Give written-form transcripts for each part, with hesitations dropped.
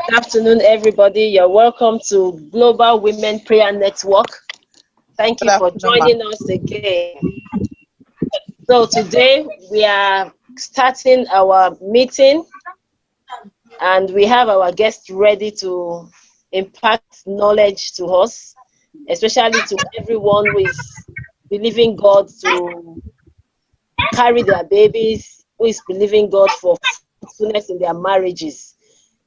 Good afternoon, everybody. You're welcome to Global Women Prayer Network. Thank you for joining us again. So today we are starting our meeting and we have our guests ready to impart knowledge to us, especially to everyone who is believing God to carry their babies, who is believing God for fruitfulness in their marriages.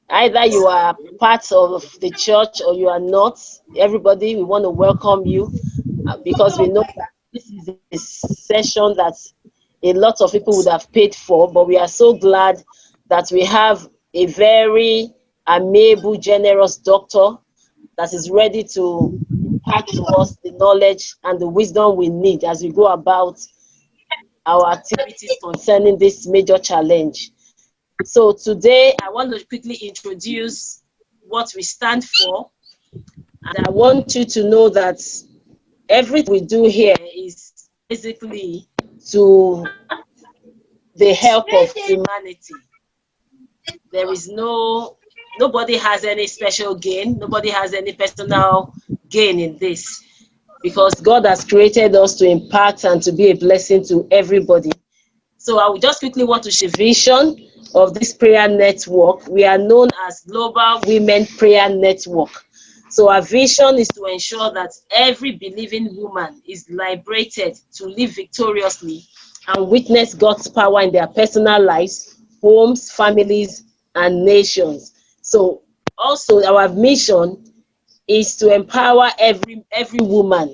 Either you are part of the church or you are not. Everybody, we want to welcome you because we know that this is a session that a lot of people would have paid for, but we are so glad that we have a very amiable, generous doctor that is ready to impart to us the knowledge and the wisdom we need as we go about our activities concerning this major challenge. So today I want to quickly introduce what we stand for, and I want you to know that everything we do here is basically to the help of humanity. There is nobody has any special gain, nobody has any personal gain in this, because God has created us to impact and to be a blessing to everybody. So I would just quickly want to share vision of this prayer network. We are known as Global Women Prayer Network. So our vision is to ensure that every believing woman is liberated to live victoriously and witness God's power in their personal lives, homes, families, and nations. So also our mission is to empower every woman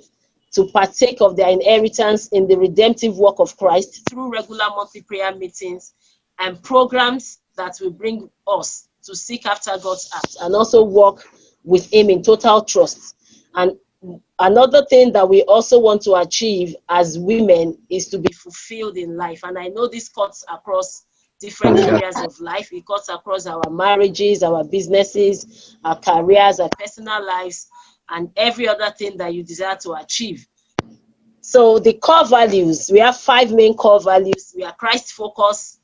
to partake of their inheritance in the redemptive work of Christ through regular monthly prayer meetings and programs that will bring us to seek after God's heart and also work with Him in total trust. And another thing that we also want to achieve as women is to be fulfilled in life. And I know this cuts across different areas of life. It cuts across our marriages, our businesses, our careers, our personal lives, and every other thing that you desire to achieve. So the core values, we have 5 main core values. We are Christ-focused.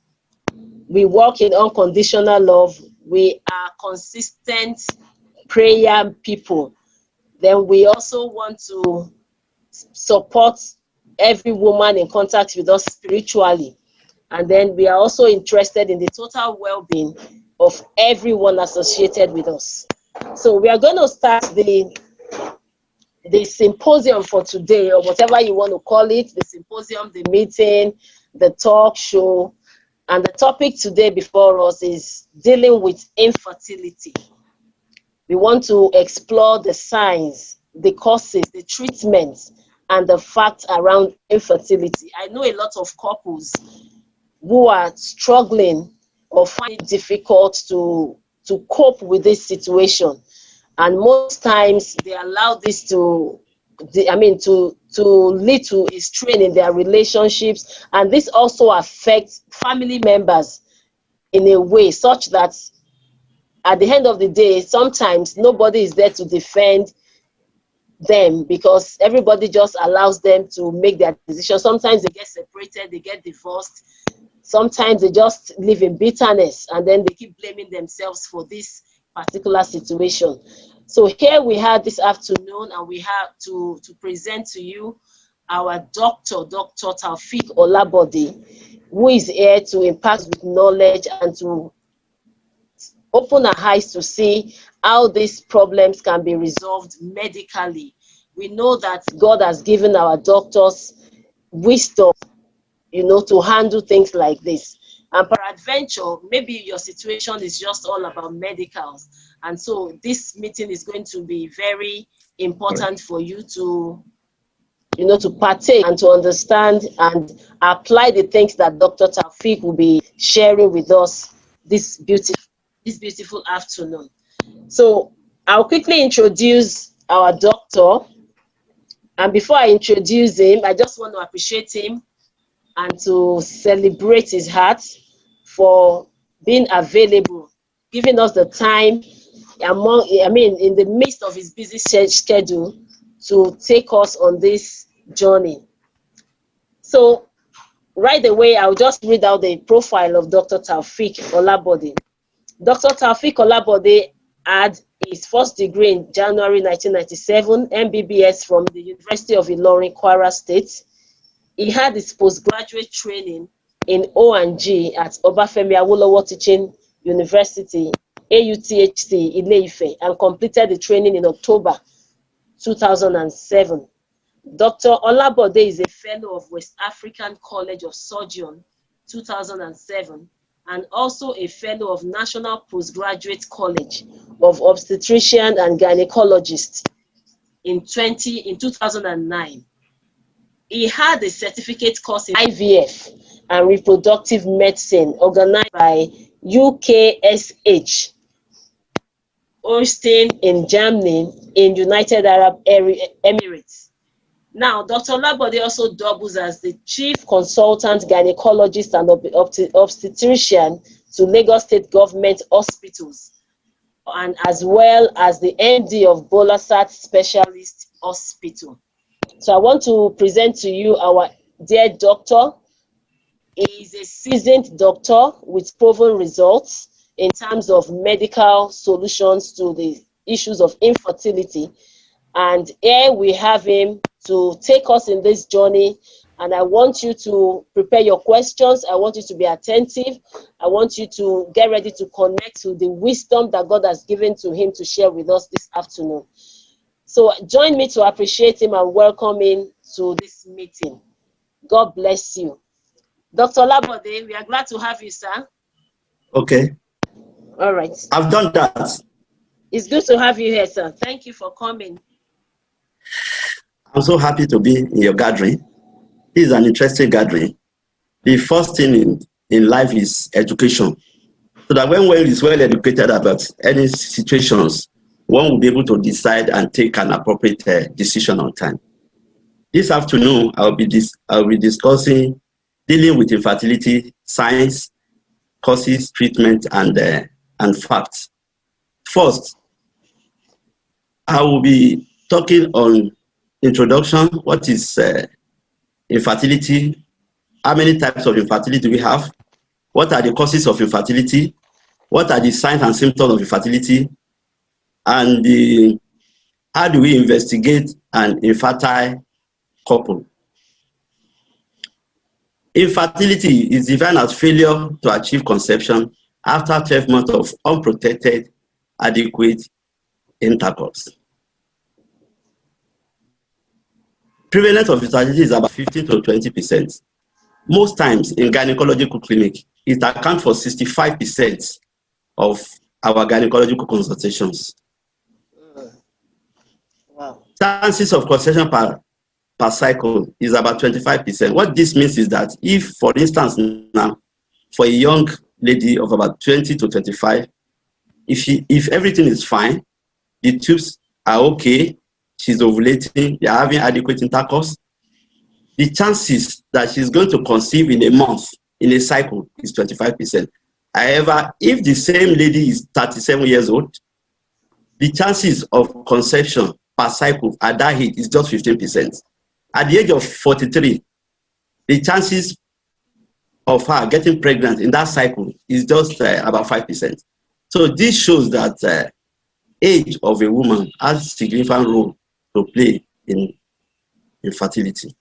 We walk in unconditional love. We are consistent prayer people. Then we also want to support every woman in contact with us spiritually. And then we are also interested in the total well-being of everyone associated with us. So we are going to start the symposium for today, or whatever you want to call it, the symposium, the meeting, the talk show. And the topic today before us is dealing with infertility. We want to explore the signs, the causes, the treatments, and the facts around infertility. I know a lot of couples who are struggling or find it difficult to cope with this situation. And most times they allow this to lead to a strain in their relationships. And this also affects family members in a way such that at the end of the day, sometimes nobody is there to defend them because everybody just allows them to make their decisions. Sometimes they get separated, they get divorced. Sometimes they just live in bitterness and then they keep blaming themselves for this particular situation. So here we have this afternoon, and we have to present to you our Dr. Taufik Olabode, who is here to impact with knowledge and to open our eyes to see how these problems can be resolved medically. We know that God has given our doctors wisdom, to handle things like this. And peradventure, maybe your situation is just all about medicals. And so this meeting is going to be very important for you to partake and to understand and apply the things that Dr. Taufik will be sharing with us this beautiful afternoon. So I'll quickly introduce our doctor. And before I introduce him, I just want to appreciate him and to celebrate his heart for being available, giving us the time in the midst of his busy schedule to take us on this journey. So right away, I'll just read out the profile of Dr. Taufik Olabode. Dr. Taufik Olabode had his first degree in January 1997, MBBS from the University of Ilorin, Kwara State. He had his postgraduate training in O&G at Obafemi Awolowo Teaching University, AUTHC, Ile-Ife, and completed the training in October 2007. Dr. Olabode is a fellow of West African College of Surgeon, 2007, and also a fellow of National Postgraduate College of Obstetrician and Gynaecologist in 2009. He had a certificate course in IVF and reproductive medicine organized by UKSH, Holstein in Germany, in United Arab Emirates. Now, Dr. Olabode also doubles as the chief consultant gynecologist and obstetrician to Lagos State government hospitals, and as well as the MD of Bolasat Specialist Hospital. So I want to present to you our dear doctor. He is a seasoned doctor with proven results in terms of medical solutions to the issues of infertility. And here we have him to take us in this journey. And I want you to prepare your questions. I want you to be attentive. I want you to get ready to connect to the wisdom that God has given to him to share with us this afternoon. So join me to appreciate him and welcome him to this meeting. God bless you. Dr. Olabode, we are glad to have you, sir. Okay. All right. I've done that. It's good to have you here, sir. Thank you for coming. I'm so happy to be in your gathering. This is an interesting gathering. The first thing in life is education. So that when one is well educated about any situations, one will be able to decide and take an appropriate decision on time. This afternoon, I'll be discussing dealing with infertility, science, causes, treatment, and facts. First, I will be talking on introduction. What is infertility? How many types of infertility we have? What are the causes of infertility? What are the signs and symptoms of infertility? And how do we investigate an infertile couple? Infertility is defined as failure to achieve conception after 12 months of unprotected, adequate intercourse. Prevalence of infertility is about 15 to 20%. Most times in gynecological clinic, it accounts for 65% of our gynecological consultations. Wow. Chances of conception per cycle is about 25%. What this means is that if, for instance, now, for a young lady of about 20 to 25, if everything is fine, the tubes are okay, she's ovulating, they're having adequate intercourse, the chances that she's going to conceive in a month, in a cycle, is 25%. However, if the same lady is 37 years old, the chances of conception per cycle at that age is just 15%. At the age of 43, the chances of her getting pregnant in that cycle is just about 5%. So this shows that age of a woman has a significant role to play in infertility.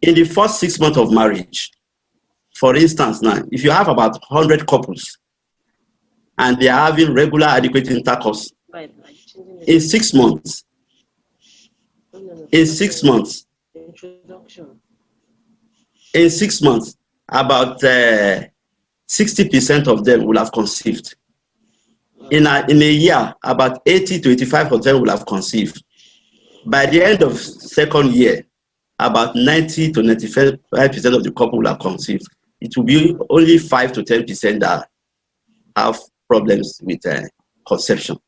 In the first 6 months of marriage, for instance, now, if you have about 100 couples and they are having regular adequate intercourse, in 6 months, about 60% of them will have conceived. In a year, about 80 to 85% will have conceived. By the end of second year, about 90 to 95% of the couple will have conceived. It will be only 5 to 10% that have problems with conception.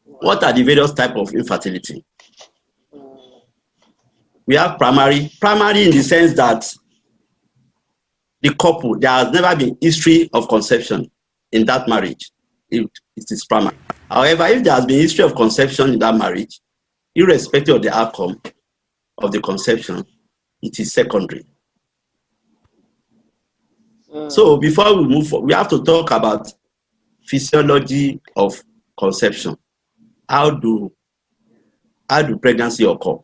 What are the various types of infertility? We have primary in the sense that the couple, there has never been history of conception in that marriage. It is primary. However, if there has been history of conception in that marriage, irrespective of the outcome of the conception, it is secondary. So before we move forward, we have to talk about physiology of conception. How do pregnancy occur?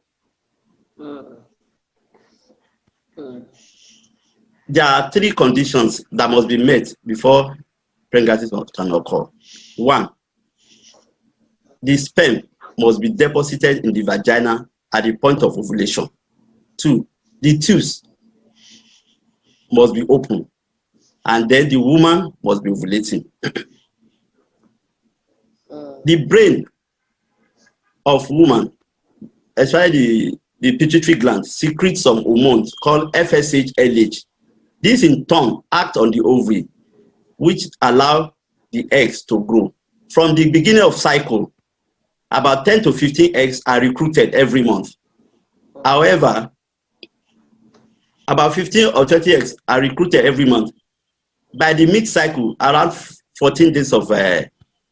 There are 3 conditions that must be met before pregnancy can occur. 1, the sperm must be deposited in the vagina at the point of ovulation. 2, the tubes must be open, and then the woman must be ovulating. The brain of woman, especially the pituitary gland, secretes some hormones called FSH, LH. This in turn act on the ovary, which allow the eggs to grow. From the beginning of cycle, about 10 to 15 eggs are recruited every month. However, about 15 or 20 eggs are recruited every month. By the mid-cycle, around 14 days of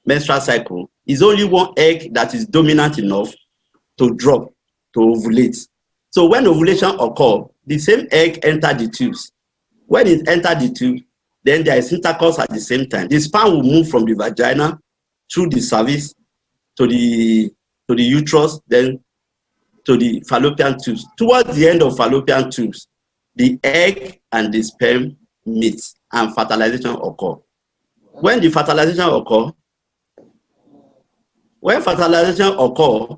menstrual cycle, is only 1 egg that is dominant enough to drop, to ovulate. So when ovulation occurs, the same egg enters the tubes. When it enters the tube, then there is intercourse at the same time. The sperm will move from the vagina through the cervix to the uterus, then to the fallopian tubes. Towards the end of fallopian tubes, the egg and the sperm meet and fertilization occur. When the fertilization occur,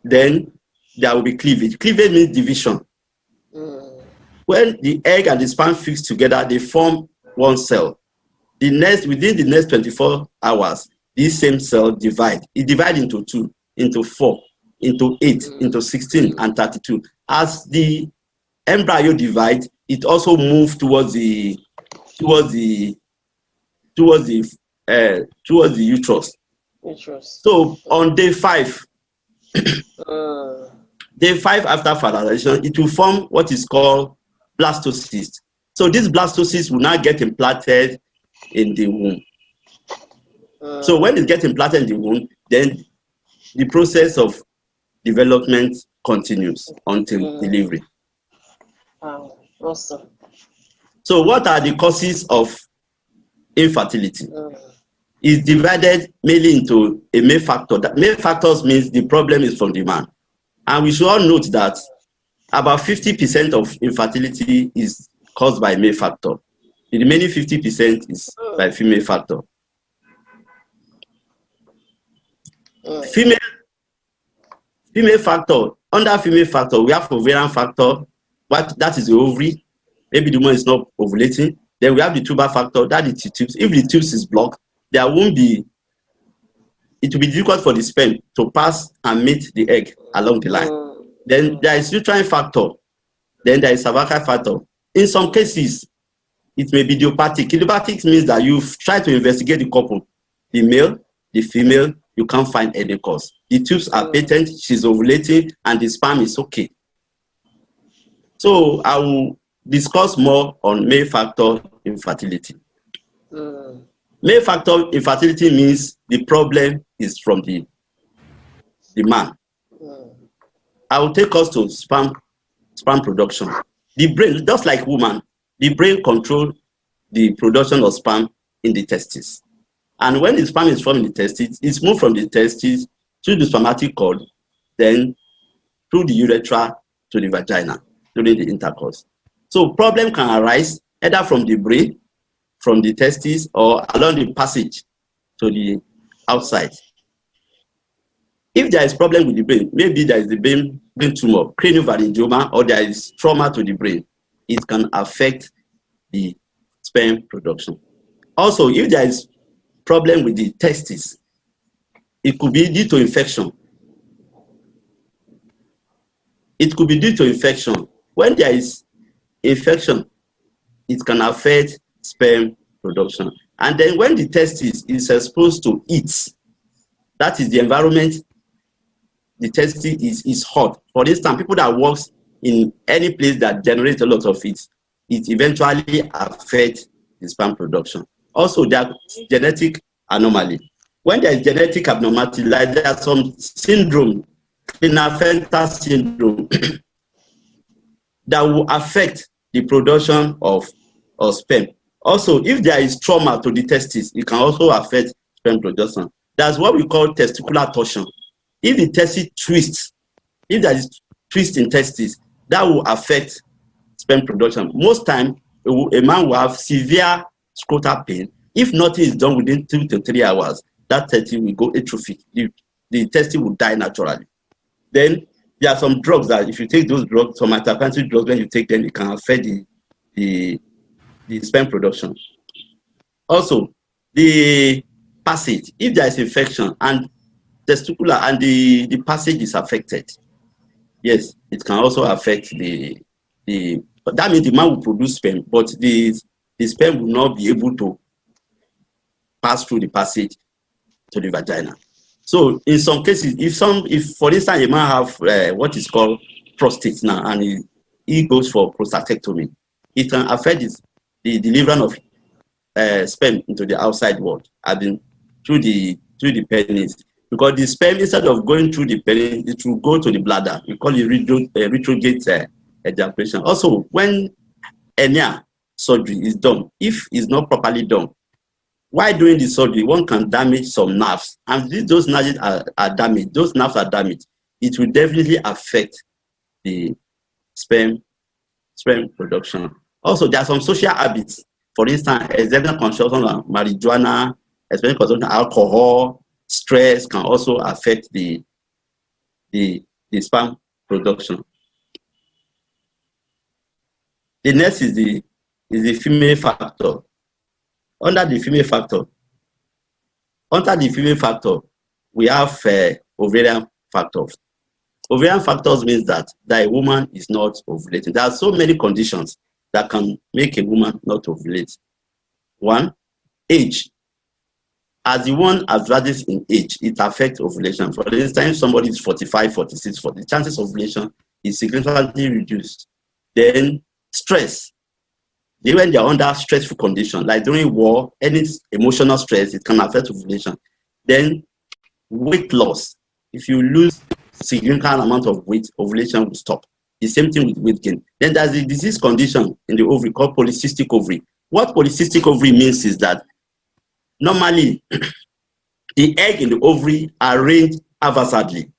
then there will be cleavage. Cleavage means division. When the egg and the sperm fix together, they form 1 cell. Within the next 24 hours, this same cell divide. It divides into 2, into 4, into 8, into 16, and 32. As the embryo divides, it also moves towards the uterus. So on day 5, day 5 after fertilization, it will form what is called blastocyst. So this blastocyst will now get implanted in the womb. So when it gets implanted in the womb, then the process of development continues until delivery. Wow, awesome. So what are the causes of infertility? It's divided mainly into a male factor. That male factors means the problem is from the man. And we should all note that about 50% of infertility is caused by male factor. The remaining 50% is by female factor. Female factor, under female factor, we have ovarian factor, but that is the ovary. Maybe the woman is not ovulating. Then we have the tubal factor, that is the tubes. If the tubes is blocked, it will be difficult for the sperm to pass and meet the egg along the line. Then there is uterine factor. Then there is cervical factor. In some cases, it may be idiopathic. Idiopathic means that you've tried to investigate the couple, the male, the female, you can't find any cause. The tubes are patent, she's ovulating, and the sperm is okay. So I will discuss more on male factor infertility. Male factor infertility means the problem is from the man. I will take us to sperm production. The brain, just like woman, the brain controls the production of sperm in the testes. And when the sperm is formed in the testes, it's moved from the testes through the spermatic cord, then through the urethra to the vagina during the intercourse. So problem can arise either from the brain, from the testes, or along the passage to the outside. If there is problem with the brain, maybe there is the brain tumor, craniopharyngioma, or there is trauma to the brain, it can affect the sperm production. Also, if there is problem with the testes, it could be due to infection. It could be due to infection. When there is infection, it can affect sperm production. And then when the testis is exposed to heat, that is the environment, the testis is hot. For instance, people that work in any place that generates a lot of heat, it eventually affects the sperm production. Also, there are genetic anomaly. When there is genetic abnormality, like there are some syndrome, Klinefelter syndrome, that will affect the production of sperm Also, if there is trauma to the testes, it can also affect sperm production. That's what we call testicular torsion. If the testis twists, if there is twist in testes, that will affect sperm production. Most time, a man will have severe scrotal pain. If nothing is done within 2 to 3 hours, that testis will go atrophic. The testis will die naturally. Then there are some drugs that if you take those drugs, some anti-cancer drugs, when you take them, it can affect the sperm production. Also, the passage, if there is infection and testicular and the passage is affected, yes, it can also affect but that means the man will produce sperm, but the sperm will not be able to pass through the passage to the vagina. So in some cases, if for instance a man have what is called prostate now, and he goes for prostatectomy, it can affect the delivery of sperm into the outside world, through the penis, because the sperm, instead of going through the penis, it will go to the bladder. We call it retrograde ejaculation. Also, when hernia surgery is done, if it's not properly done, while doing the surgery, one can damage some nerves, and if those nerves are damaged, it will definitely affect the sperm production. Also, there are some social habits. For instance, excessive consumption of marijuana, excessive consumption of alcohol, stress can also affect the sperm production. The next is the female factor. Under the female factor, we have ovarian factors. Ovarian factors means that a woman is not ovulating. There are so many conditions that can make a woman not ovulate. One, age. As the one advances in age, it affects ovulation. For instance, if somebody is 45, 46, the chances of ovulation is significantly reduced. Then stress. When they are under stressful condition, like during war, any emotional stress, it can affect ovulation. Then weight loss. If you lose significant amount of weight, ovulation will stop. The same thing with weight gain. Then there's a disease condition in the ovary called polycystic ovary. What polycystic ovary means is that normally the egg in the ovary are arranged haphazardly.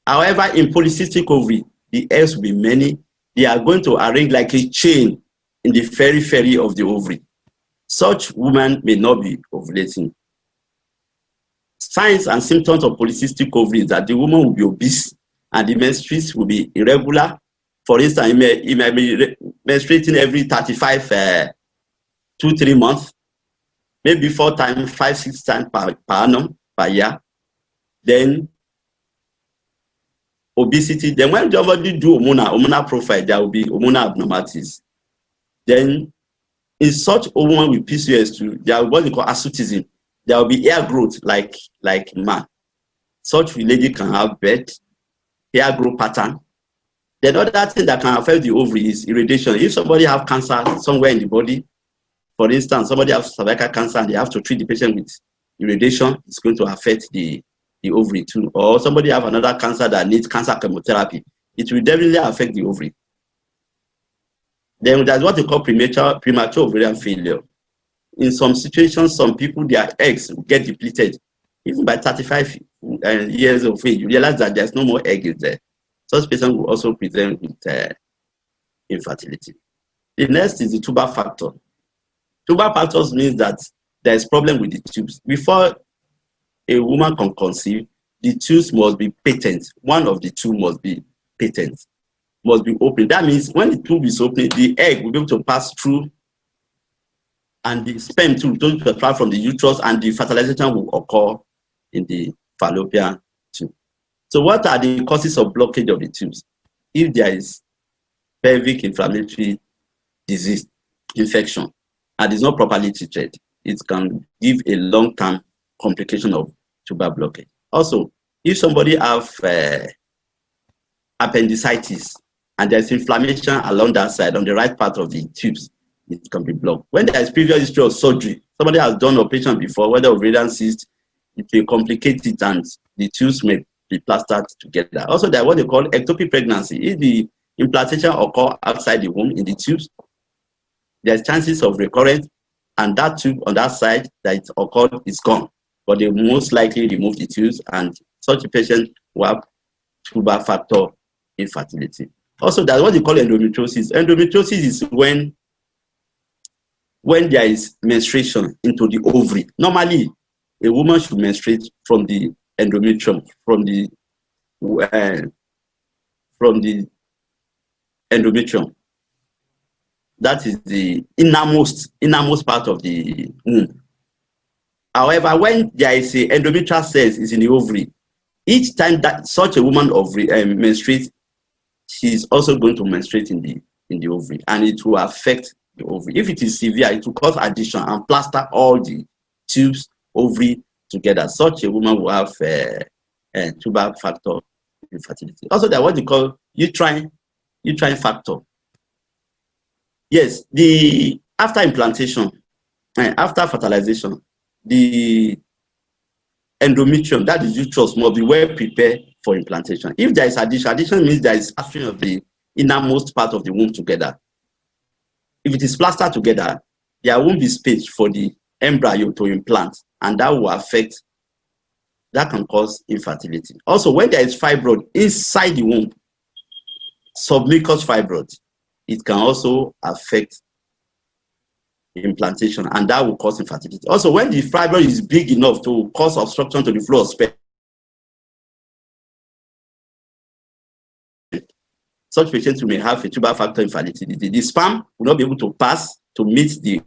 However, in polycystic ovary, the eggs will be many. They are going to arrange like a chain in the periphery of the ovary. Such women may not be ovulating. Signs and symptoms of polycystic ovary is that the woman will be obese and the menstruation will be irregular. For instance, it may be menstruating every 35, 2-3 months, maybe 4 times, 5-6 times per annum, per year. Then obesity. Then when somebody do hormonal profile, there will be hormonal abnormalities. Then in such a woman with PCOS2, there are what we call hirsutism. There will be hair growth like man. Such a lady can have bed, hair growth pattern. The other thing that can affect the ovary is irradiation. If somebody have cancer somewhere in the body, for instance, somebody has cervical cancer and they have to treat the patient with irradiation, it's going to affect the ovary too. Or somebody have another cancer that needs cancer chemotherapy, it will definitely affect the ovary. Then there's what they call premature ovarian failure. In some situations, some people, their eggs get depleted. Even by 35 years of age, you realize that there's no more egg in there. Such patients will also present with infertility. The next is the tubal factor. Tubal factors means that there is problem with the tubes. Before a woman can conceive, the tubes must be patent. One of the two must be patent, must be open. That means when the tube is open, the egg will be able to pass through, and the sperm tube will transfer from the uterus, and the fertilization will occur in the fallopian tube. So what are the causes of blockage of the tubes? If there is pelvic inflammatory disease, infection, and is not properly treated, it can give a long-term complication of tubal blockage. Also, if somebody have appendicitis and there's inflammation along that side, on the right part of the tubes, it can be blocked. When there is previous history of surgery, somebody has done operation before, whether ovarian cyst, it will complicate it and the tubes may be plastered together. Also, there is what they call ectopic pregnancy. If the implantation occurs outside the womb in the tubes, there's chances of recurrence, and that tube on that side that it occurred is gone. But they most likely remove the tubes, and such a patient will have tubal factor infertility. Also, that's what they call endometriosis. Endometriosis is when there is menstruation into the ovary. Normally, a woman should menstruate from the endometrium, from the endometrium. That is the innermost part of the womb. However, when there is a endometrial cells is in the ovary, each time that such a woman menstruates, she's also going to menstruate in the ovary, and it will affect the ovary. If it is severe, it will cause addition and plaster all the tubes, ovary together. Such a woman will have tubal factor infertility. Also, there what they call uterine factor. Yes, after implantation, after fertilization, the endometrium, that is uterus, must be well prepared for implantation. If there is addition means there is plastering of the innermost part of the womb together. If it is plastered together, there won't be space for the embryo to implant, and that can cause infertility. Also, when there is fibroid inside the womb, submucous fibroid, it can also affect implantation, and that will cause infertility. Also, when the fibroid is big enough to cause obstruction to the flow of sperm, such patients may have a tubal factor infertility. The sperm will not be able to pass to meet the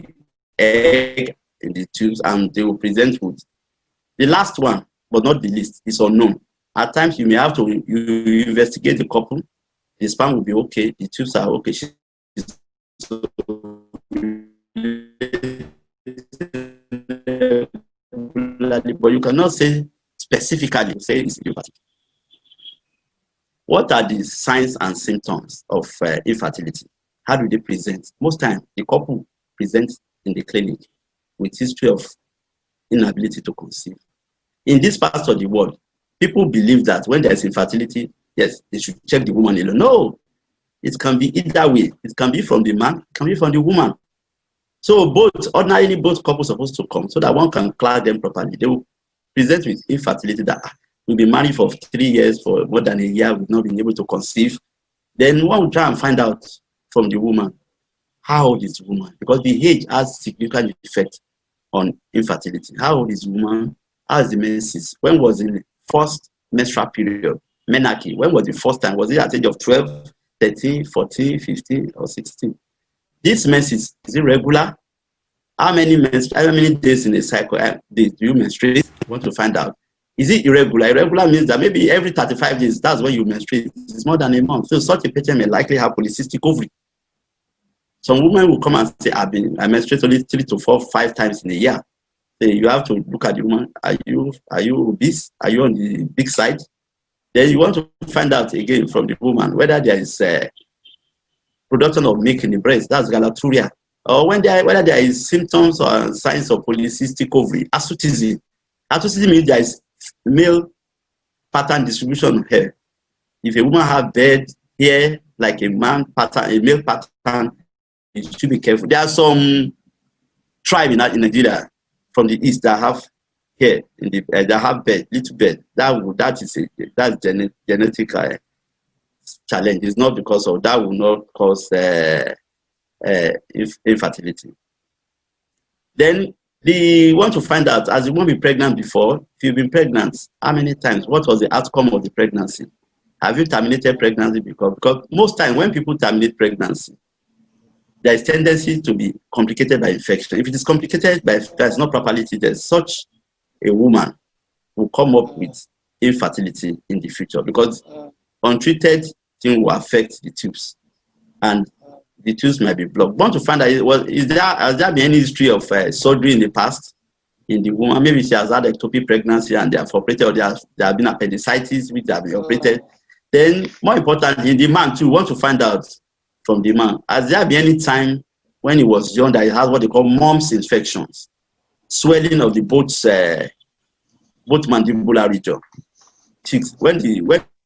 egg in the tubes, and they will present with. The last one, but not the least, is unknown. At times, you may have to investigate the couple. The sperm will be okay, the tubes are okay. But you cannot say specifically, say it's infertility. What are the signs and symptoms of infertility? How do they present? Most times, the couple presents in the clinic with history of inability to conceive. In this part of the world, people believe that when there is infertility, yes, they should check the woman alone. No, it can be either way. It can be from the man, it can be from the woman. So ordinarily, both couples are supposed to come so that one can clear them properly. They will present with infertility that we'll be married for 3 years, for more than a year, we've not been able to conceive. Then one will try and find out from the woman, how old is the woman? Because the age has significant effect on infertility. How old is the woman? How is the menses? When was the first menstrual period? Menarche. When was the first time? Was it at the age of 12, 13, 14, 15, or 16? This menses, is it regular? How many days in a cycle do you menstruate? You want to find out. Is it irregular? Irregular means that maybe every 35 days, that's when you menstruate. It's more than a month. So such a patient may likely have polycystic ovary. Some women will come and say, I menstruate only 3 to 4, 5 times in a year. So you have to look at the woman. Are you obese? Are you on the big side? Then you want to find out again from the woman whether there is production of milk in the breast, that's galacturia, or whether there is symptoms or signs of polycystic ovary. Asceutism. Asceutism means there is male pattern distribution of hair. If a woman has bed hair like a man pattern, a male pattern, you should be careful. There are some tribes in Nigeria from the east that have hair in the that have bed, little bed. That's genetic challenge. It's not because of that will not cause infertility. Then they want to find out, as you won't be pregnant before, if you've been pregnant, how many times? What was the outcome of the pregnancy? Have you terminated pregnancy? Because most times when people terminate pregnancy, there is tendency to be complicated by infection. If it is complicated by infection, not properly treated, such a woman will come up with infertility in the future, because untreated thing will affect the tubes, and the tubes might be blocked. Want to find out, has there been any history of surgery in the past in the woman? Maybe she has had ectopic pregnancy and they have operated, or there have been appendicitis which have been operated. Then, more importantly, in the man too, want to find out from the man, has there been any time when he was young that he has what they call mumps infections, swelling of the both mandibular region? When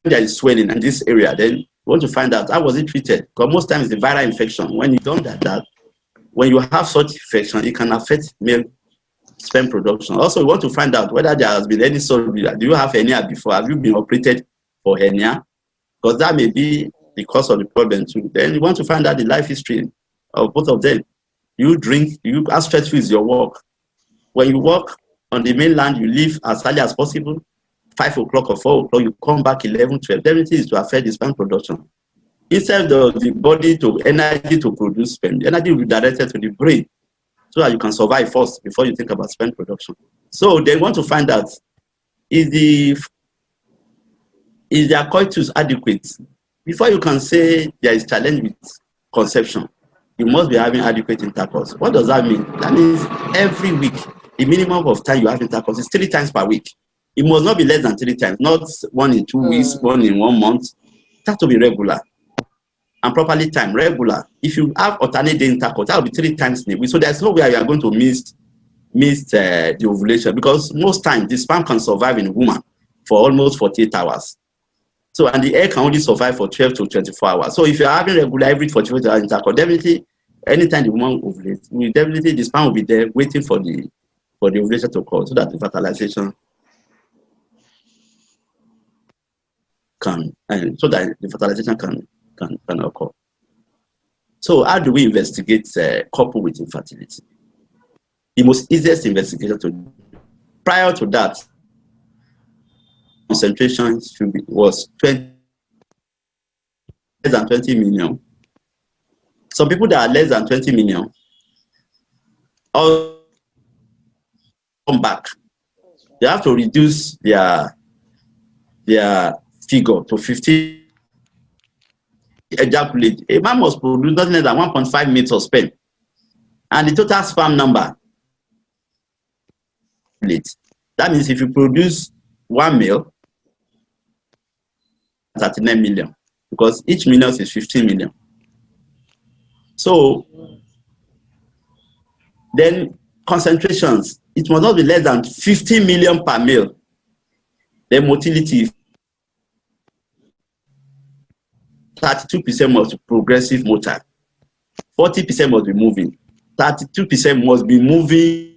there is swelling in this area, then you want to find out how was it treated, because most times the viral infection, when you don't have that, when you have such infection, it can affect male sperm production. Also, we want to find out whether there has been any surgery. Do you have hernia before? Have you been operated for hernia? Because that may be the cause of the problem too. Then you want to find out the life history of both of them. You drink, how stressful is your work? When you work on the mainland, you leave as early as possible, 5 o'clock or 4 o'clock, you come back 11, 12. Everything is to affect the sperm production. Instead of the body to energy to produce sperm, the energy will be directed to the brain so that you can survive first before you think about sperm production. So they want to find out, is their coitus adequate? Before you can say there is challenge with conception, you must be having adequate intercourse. What does that mean? That means every week, the minimum of time you have intercourse is 3 times per week. It must not be less than 3 times, not 1 in 2 weeks, 1 in 1 month. It has to be regular and properly timed, regular. If you have alternate day intercourse, that will be 3 times in a week. So there's no way you are going to miss the ovulation, because most times the sperm can survive in a woman for almost 48 hours. So, and the egg can only survive for 12 to 24 hours. So if you're having regular every 48 hours intercourse, definitely, anytime the woman ovulates, definitely the sperm will be there waiting for the ovulation to occur, so that the fertilization can occur. So how do we investigate couple with infertility? The most easiest investigation to do. Prior to that, concentration was less than 20 million. Some people that are less than 20 million all come back. They have to reduce their figure to 50 ejaculate. A man must produce nothing less than 1.5 minutes of sperm, and the total sperm number. That means if you produce 1 male, 39 million, because each million is 15 million. So then concentrations, it must not be less than 50 million per male. Then motility, 32% must be progressive motor, 40% must be moving, 32% must be moving.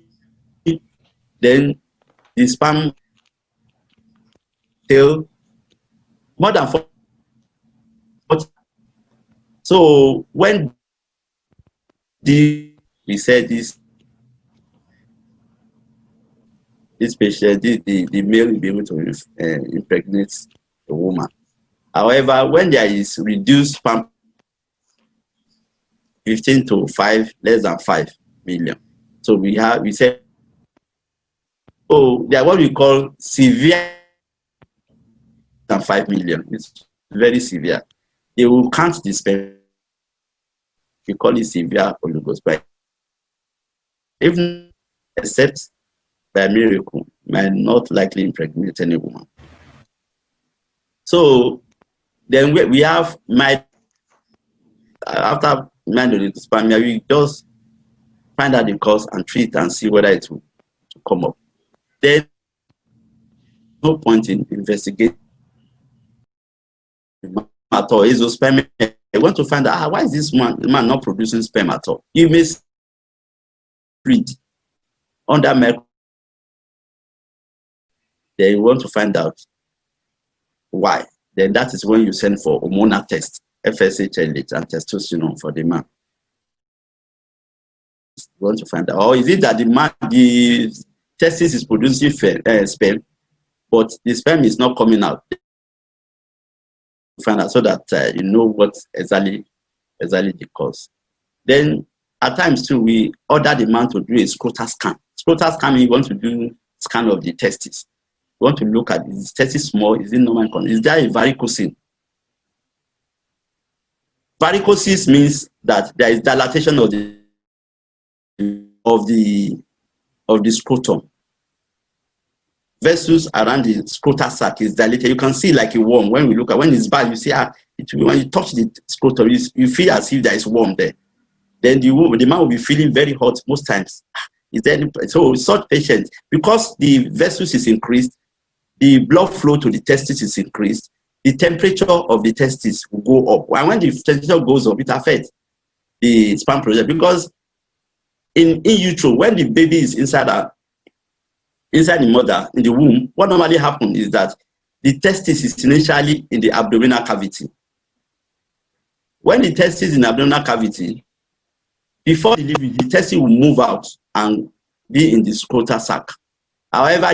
Then the sperm tail more than 40. So when we said this patient, the male will be able to impregnate the woman. However, when there is reduced sperm, 15 to 5, less than 5 million. So we said, oh, they are what we call severe than 5 million. It's very severe. They will count the sperm. We call it severe oligospermia. Even except by miracle, might not likely impregnate any woman. So then we have after oligospermia, we just find out the cause and treat and see whether it will come up. Then no point in investigating at all. Is sperm? I want to find out why is this man not producing sperm at all? You may read under microscope. Then you want to find out why. Then that is when you send for hormonal test, FSH, LH, and testosterone for the man. You want to find out, or is it that the testis is producing sperm, but the sperm is not coming out? Find out so that you know what exactly the cause. Then at times too, we order the man to do a scrotal scan. Scrotal scan means you want to do scan of the testis. You want to look at, is the testis small? Is it normal? Is there a varicocele? Varicocele means that there is dilatation of the scrotum. Vessels around the scrotal sac is dilated. You can see like a worm. When we look at, when it's bad, you see when you touch the scrotum, you feel as if there is worm there. Then the man will be feeling very hot most times. Is there any, so such patients, because the vessels is increased, the blood flow to the testis is increased, the temperature of the testis will go up. And when the temperature goes up, it affects the sperm production, because in utero, when the baby is inside the mother, in the womb, what normally happens is that the testis is initially in the abdominal cavity. When the testis is in the abdominal cavity, before delivery, the testis will move out and be in the scrotal sac. However,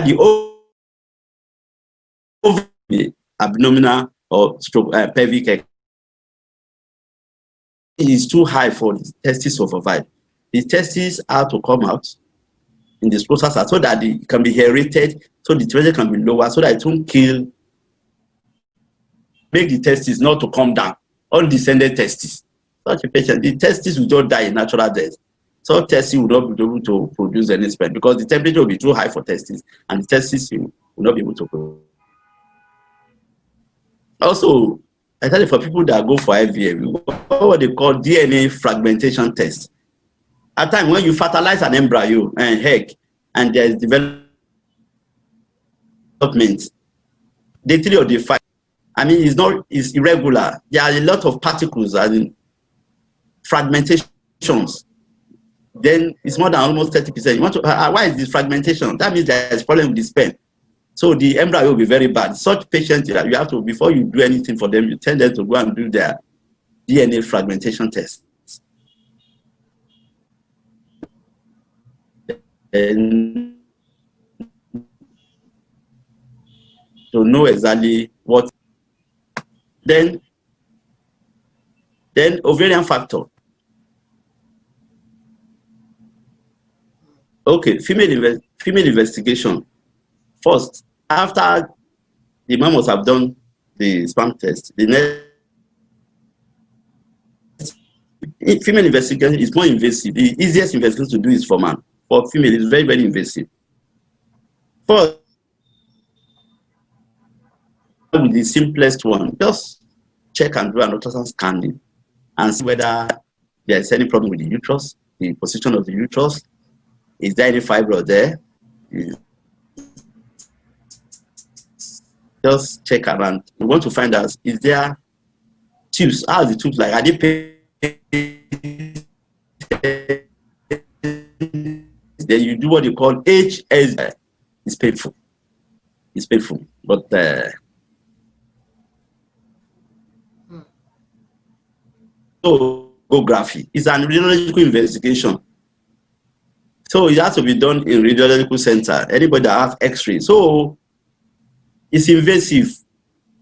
the abdominal or pelvic is too high for the testis to survive. The testis are to come out in the scrotal sac so that it can be aerated, so the temperature can be lower, so that it won't kill, make the testis not to come down, undescended testis. Such a patient, the testis will just die in natural death. So testis will not be able to produce any sperm because the temperature will be too high for testis, and the testis will not be able to produce. Also, I tell you, for people that go for IVF, what they call DNA fragmentation test. At times when you fertilize an embryo and egg, and there's development, day 3 or day 5, I mean, it's irregular. There are a lot of particles and fragmentations. Then it's more than almost 30%. You want to, why is this fragmentation? That means there's a problem with the sperm. So the embryo will be very bad. Such patients, you have to, before you do anything for them, you tell them to go and do their DNA fragmentation test. And to know exactly what. Then ovarian factor. Okay, female investigation. First, after the man must have done the sperm test, the next female investigation is more invasive. The easiest investigation to do is for man. For female, it's very, very invasive. First, the simplest one, just check and do an ultrasound scanning and see whether there is any problem with the uterus, the position of the uterus. Is there any fibroid there? Just check around. We want to find out, is there tubes? How are the tubes like? Are they pain? Then you do what you call HS. It's painful. It's painful. But sonography is an radiological investigation. So it has to be done in radiological center. Anybody that has X-ray. So it's invasive.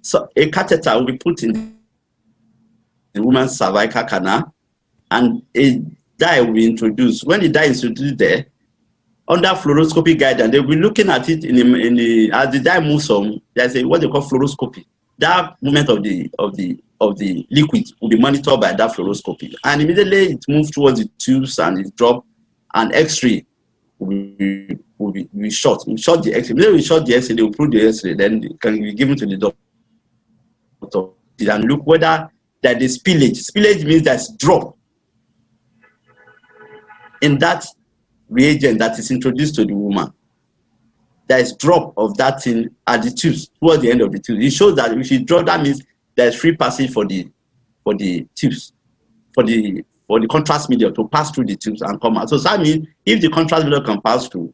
So a catheter will be put in the woman's cervical canal, and a dye will be introduced. When the dye is introduced there, under fluoroscopy guidance, they'll be looking at it as the dye moves on. There's what they call fluoroscopy. That movement of the liquid will be monitored by that fluoroscopy, and immediately it moves towards the tubes and it drops. And X-ray will be shot. We shot the X-ray. Immediately we shot the X-ray, they will prove the X-ray. Then it can be given to the doctor and look whether there is spillage. Spillage means there's drop in that reagent that is introduced to the woman. There is drop of that thing at the tubes, towards the end of the tubes. It shows that if you drop, that means there's free passage for the tubes, for the contrast medium to pass through the tubes and come out. So that means if the contrast medium can pass through,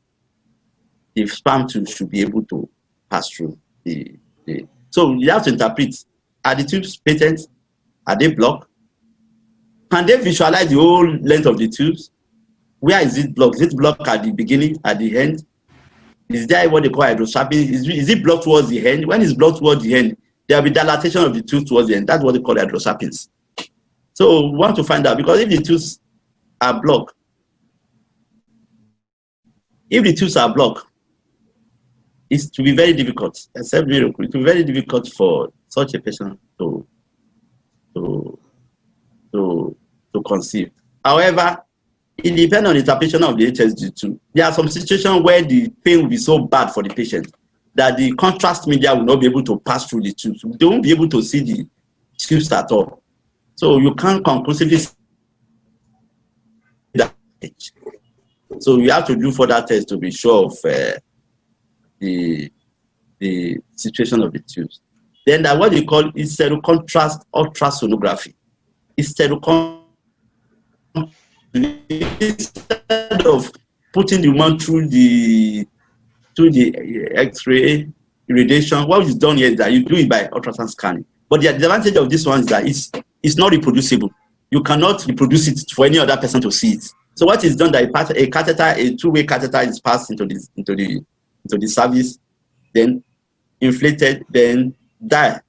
the sperm tube should be able to pass through So you have to interpret, are the tubes patent? Are they blocked? Can they visualize the whole length of the tubes? Where is it blocked? Is it blocked at the beginning, at the end? Is there what they call hydrosapping? Is it blocked towards the end? When it's blocked towards the end, there will be dilatation of the tubes towards the end. That's what they call hydrosappings. So we want to find out, because if the tubes are blocked, it's to be very difficult, except miracle. It will be very difficult for such a patient to conceive. However, it depends on the interpretation of the HSG2. There are some situations where the pain will be so bad for the patient that the contrast media will not be able to pass through the tubes. They won't be able to see the tubes at all. So you can't conclusively see that. So you have to do further tests to be sure of the situation of the tubes. Then that what they call is contrast ultrasonography. It's contrast instead of putting the woman through the X-ray radiation, what is done here is that you do it by ultrasound scanning. But the advantage of this one is that it's not reproducible. You cannot reproduce it for any other person to see it. So what is done that a catheter, a two-way catheter is passed into the cervix, then inflated, then dye.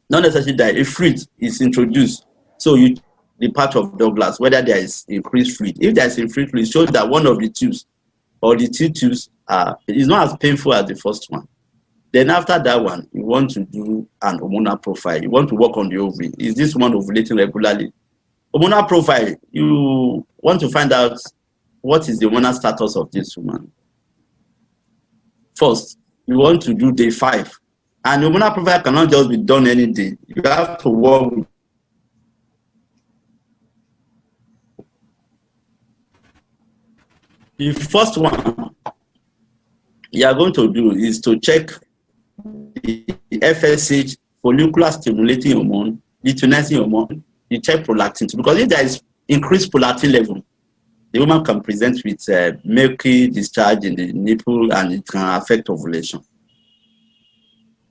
Not necessarily dye, a fluid is introduced. So the part of Douglas, whether there is increased fluid. If there is increased fluid, it shows that one of the tubes or the two tubes is not as painful as the first one. Then after that one, you want to do an hormonal profile. You want to work on the ovary. Is this one ovulating regularly? Hormonal profile, you want to find out what is the hormonal status of this woman. First, you want to do day 5. And hormonal profile cannot just be done any day. You have to work with the first one you are going to do is to check the FSH, follicular stimulating hormone, luteinizing hormone. You check prolactin, because if there is increased prolactin level, the woman can present with milky discharge in the nipple and it can affect ovulation.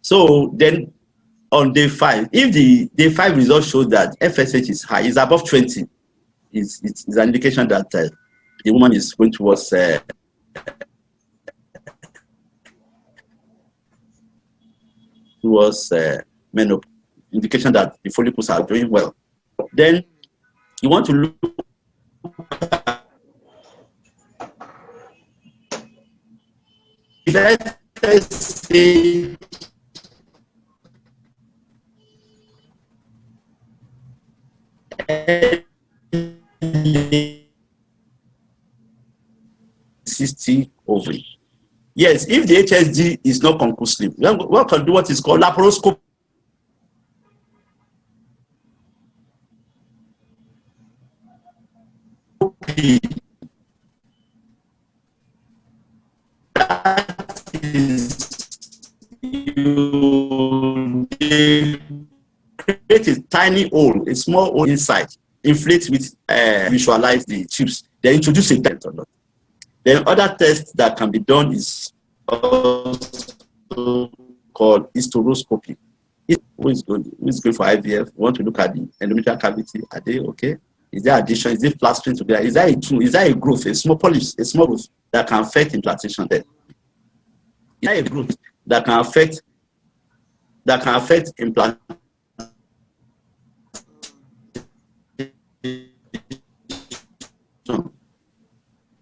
So then on day 5, if the day 5 result shows that FSH is high, is above 20, it's an indication that the woman is going towards menopause, indication that the follicles are doing well. Then you want to look at, let's say, cystic ovary. Yes, if the HSG is not conclusive, we can do what is called laparoscopy. That is, you create a tiny hole, a small hole inside, inflate with, visualize the tubes, then introduce a dent or not. Then other tests that can be done is also called hysteroscopy. Who is good for IVF? We want to look at the endometrial cavity. Are they okay? Is there addition? Is it plastering together? Is there a tumor? Is there a growth, a small polyp, a small growth that can affect implantation there? Is there a growth that can affect implantation?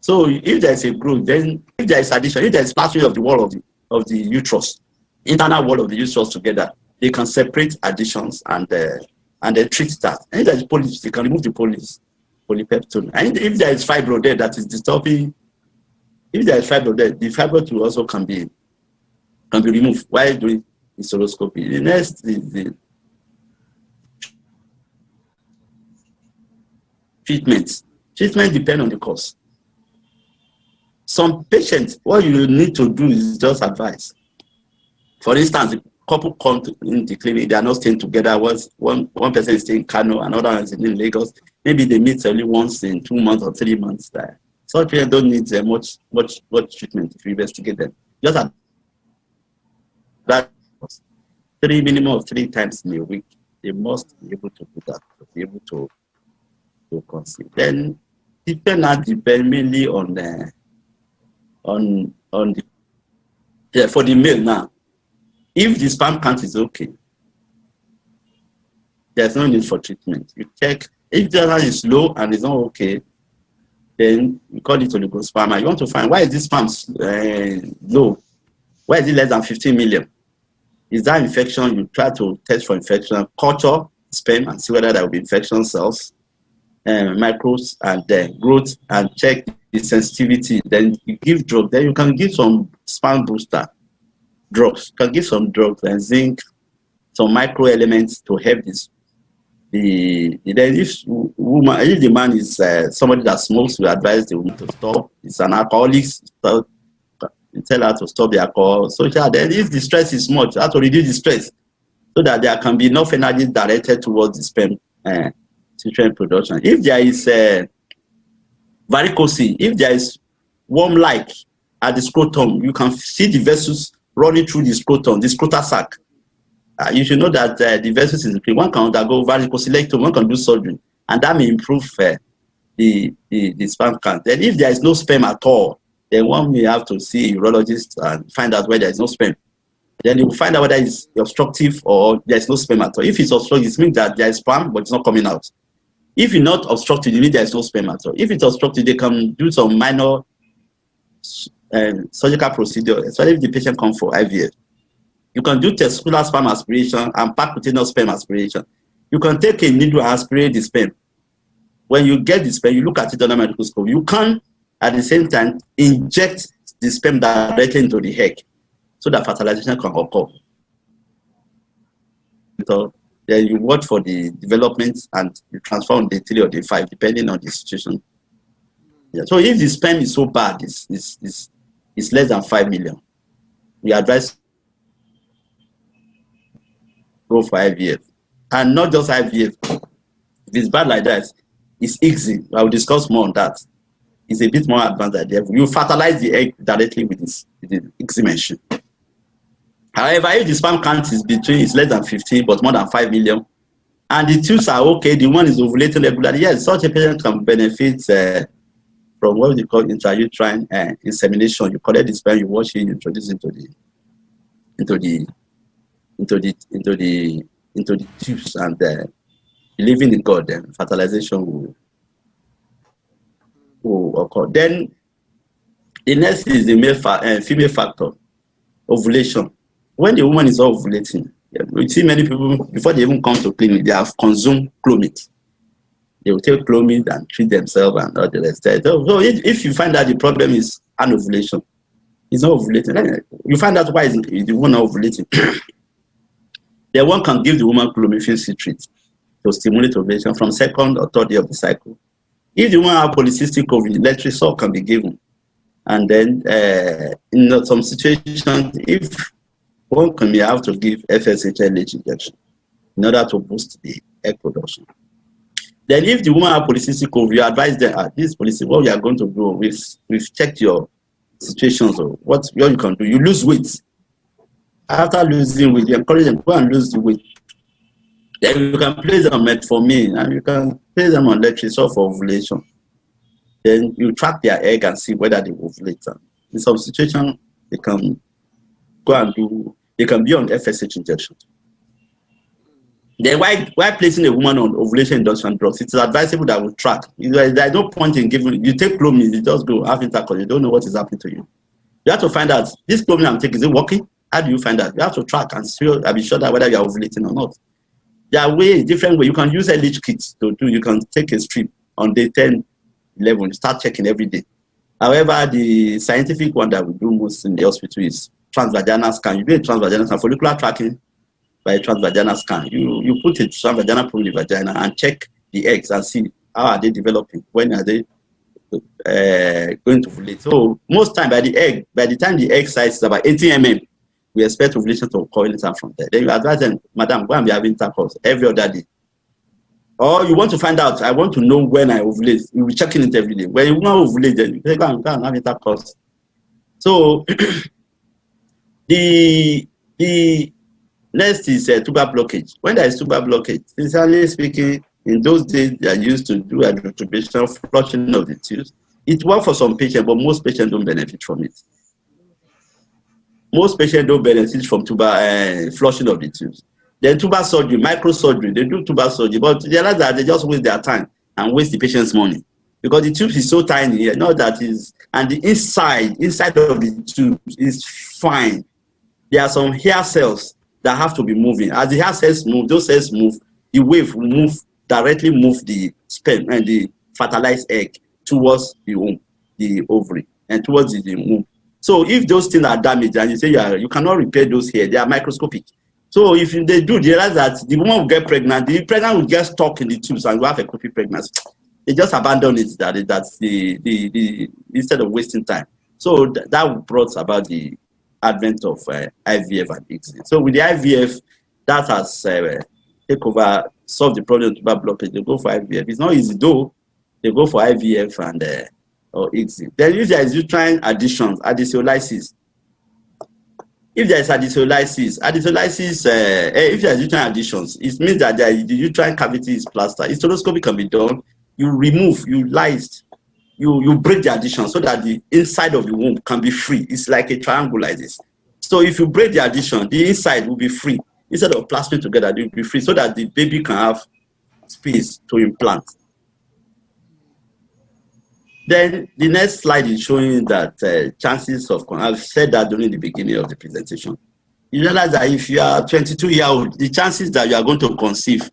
So if there's a growth, then if there is addition, if there is plastering of the wall of the uterus, internal wall of the uterus together, they can separate additions and then treat that. And if there is polyps, they can remove the polyps, polypeptone. And if there is fibro there that is disturbing, if there is fibro there, the fibro also can be removed while doing hysteroscopy. The next is the treatment. Treatment depends on the cause. Some patients, what you need to do is just advise. For instance, the couple come in the clinic, they are not staying together. One person is staying in Kano, another one is in Lagos. Maybe they meet only once in 2 months or 3 months. Such people don't need much treatment if you investigate them. Just that minimum of 3 times in a week. They must be able to do that, to be able to conceive. Then depend mainly on for the male now. If the sperm count is okay, there's no need for treatment. You check if the other is low and it's not okay, then you call it oligosperma. You want to find why is this sperm low? Why is it less than 15 million? Is that infection? You try to test for infection, culture sperm and see whether there will be infection cells, microbes, and growth, and check the sensitivity. Then you give drugs. Then you can give some sperm booster drugs. You can give some drugs and zinc, some micro elements to help this. Then if the man is somebody that smokes, we advise the woman to stop. It's an alcoholic. You tell her to stop the alcohol. So then if the stress is much, you have to reduce the stress so that there can be enough energy directed towards the sperm production. If there is varicose. If there is worm-like at the scrotum, you can see the vessels running through the scrotum, the scrotal sac. You should know that the vessels is increased. One can undergo varicocelectomy, one can do surgery, and that may improve the sperm count. Then if there is no sperm at all, then one may have to see a urologist and find out where there is no sperm. Then you will find out whether it's obstructive or there is no sperm at all. If it's obstructive, it means that there is sperm, but it's not coming out. If it's not obstructed, it means there is no sperm at all. If it's obstructed, they can do some minor surgical procedure, especially if the patient comes for IVF. You can do testicular sperm aspiration and percutaneous sperm aspiration. You can take a needle and aspirate the sperm. When you get the sperm, you look at it under microscope. You can, at the same time, inject the sperm directly into the egg so that fertilization can occur. So then you watch for the development and you transfer on day 3 or day 5, depending on the situation. Yeah. So if the sperm is so bad, it's less than 5 million, we advise go for IVF. And not just IVF. If it's bad like that, it's easy. I will discuss more on that. It's a bit more advanced than IVF. You fertilize the egg directly with the ICSI machine. However, if the sperm count is less than 15 but more than 5 million, and the tubes are okay, the one is ovulating regularly, yes, such a patient can benefit from what we call intrauterine insemination. You collect the sperm, you wash it, you introduce it into the tubes, and believing in God, then fertilization will occur. Then the next is the female factor, ovulation. When the woman is ovulating, we see many people, before they even come to clinic, they have consumed Clomid. They will take Clomid and treat themselves and all the rest. So if you find that the problem is anovulation, it's not ovulating, you find out why is the woman not ovulating. Then one can give the woman clomiphene citrate to stimulate ovulation from 2nd or 3rd day of the cycle. If the woman has polycystic ovary, letrozole can be given. And then in some situations, if one can have to give FSH injection in order to boost the egg production. Then if the woman has polycystic ovary, you advise them, this polycystic, what we are going to do, we've checked your situations of what you can do. You lose weight. After losing weight, you encourage them, go and lose the weight. Then you can place them on metformin and you can place them on letrozole for ovulation. Then you track their egg and see whether they ovulate. In some situations, they can go and they can be on FSH injection. Then why placing a woman on ovulation induction drugs? It's advisable that we track. There's no point in giving, you take Clomid, you just go have intercourse, you don't know what is happening to you. You have to find out, this Clomid I'm taking, is it working? How do you find out? You have to track and be sure that whether you are ovulating or not. There are ways, different ways. You can use LH kits to do. You can take a strip on day 10, 11. You start checking every day. However, the scientific one that we do most in the hospital is transvaginal scan. You do a transvaginal scan, follicular tracking by a transvaginal scan. You put a transvaginal probe in the vagina and check the eggs and see how are they developing. When are they going to ovulate? So most time by the time the egg size is about 80 mm, we expect ovulation to occur anytime from there. Then you advise them, madam, go and be having intercourse every other day. Or you want to find out, I want to know when I ovulate. You'll be checking it every day. When you want to ovulate, then you say, go and have intercourse. So the next is tuber blockage. When there is tuber blockage, sincerely speaking, in those days they are used to do adulteration, flushing of the tubes. It works for some patients, but most patients don't benefit from it. Most patients don't benefit from flushing of the tubes. Then tuber surgery, microsurgery, they do tuber surgery, but they realize that they just waste their time and waste the patient's money because the tube is so tiny. You know that is, and the inside of the tube is fine. There are some hair cells that have to be moving. As the hair cells move, those cells move, the wave will directly move the sperm and the fertilized egg towards the womb, the ovary, and towards the womb. So if those things are damaged and you say you cannot repair those here, they are microscopic. So if they do, they realize that the woman will get pregnant, the pregnant will get stuck in the tubes and will have a ectopic pregnancy. They just abandon it. That's the instead of wasting time. So that brought about the advent of IVF and ICSI. So with the IVF, that has solved the problem of tuber blockage. They go for IVF. It's not easy though. They go for IVF and or ICSI. Then if there is uterine additions, addicolysis. If there is addicolysis, if there is uterine additions, it means that the uterine cavity is plaster. Hysteroscopy can be done. You remove, you lyse, you break the addition so that the inside of the womb can be free. It's like a triangle like this. So if you break the addition, the inside will be free. Instead of plastering together, it will be free so that the baby can have space to implant. Then the next slide is showing that chances of, I've said that during the beginning of the presentation. You realize that if you are 22-year-old, the chances that you are going to conceive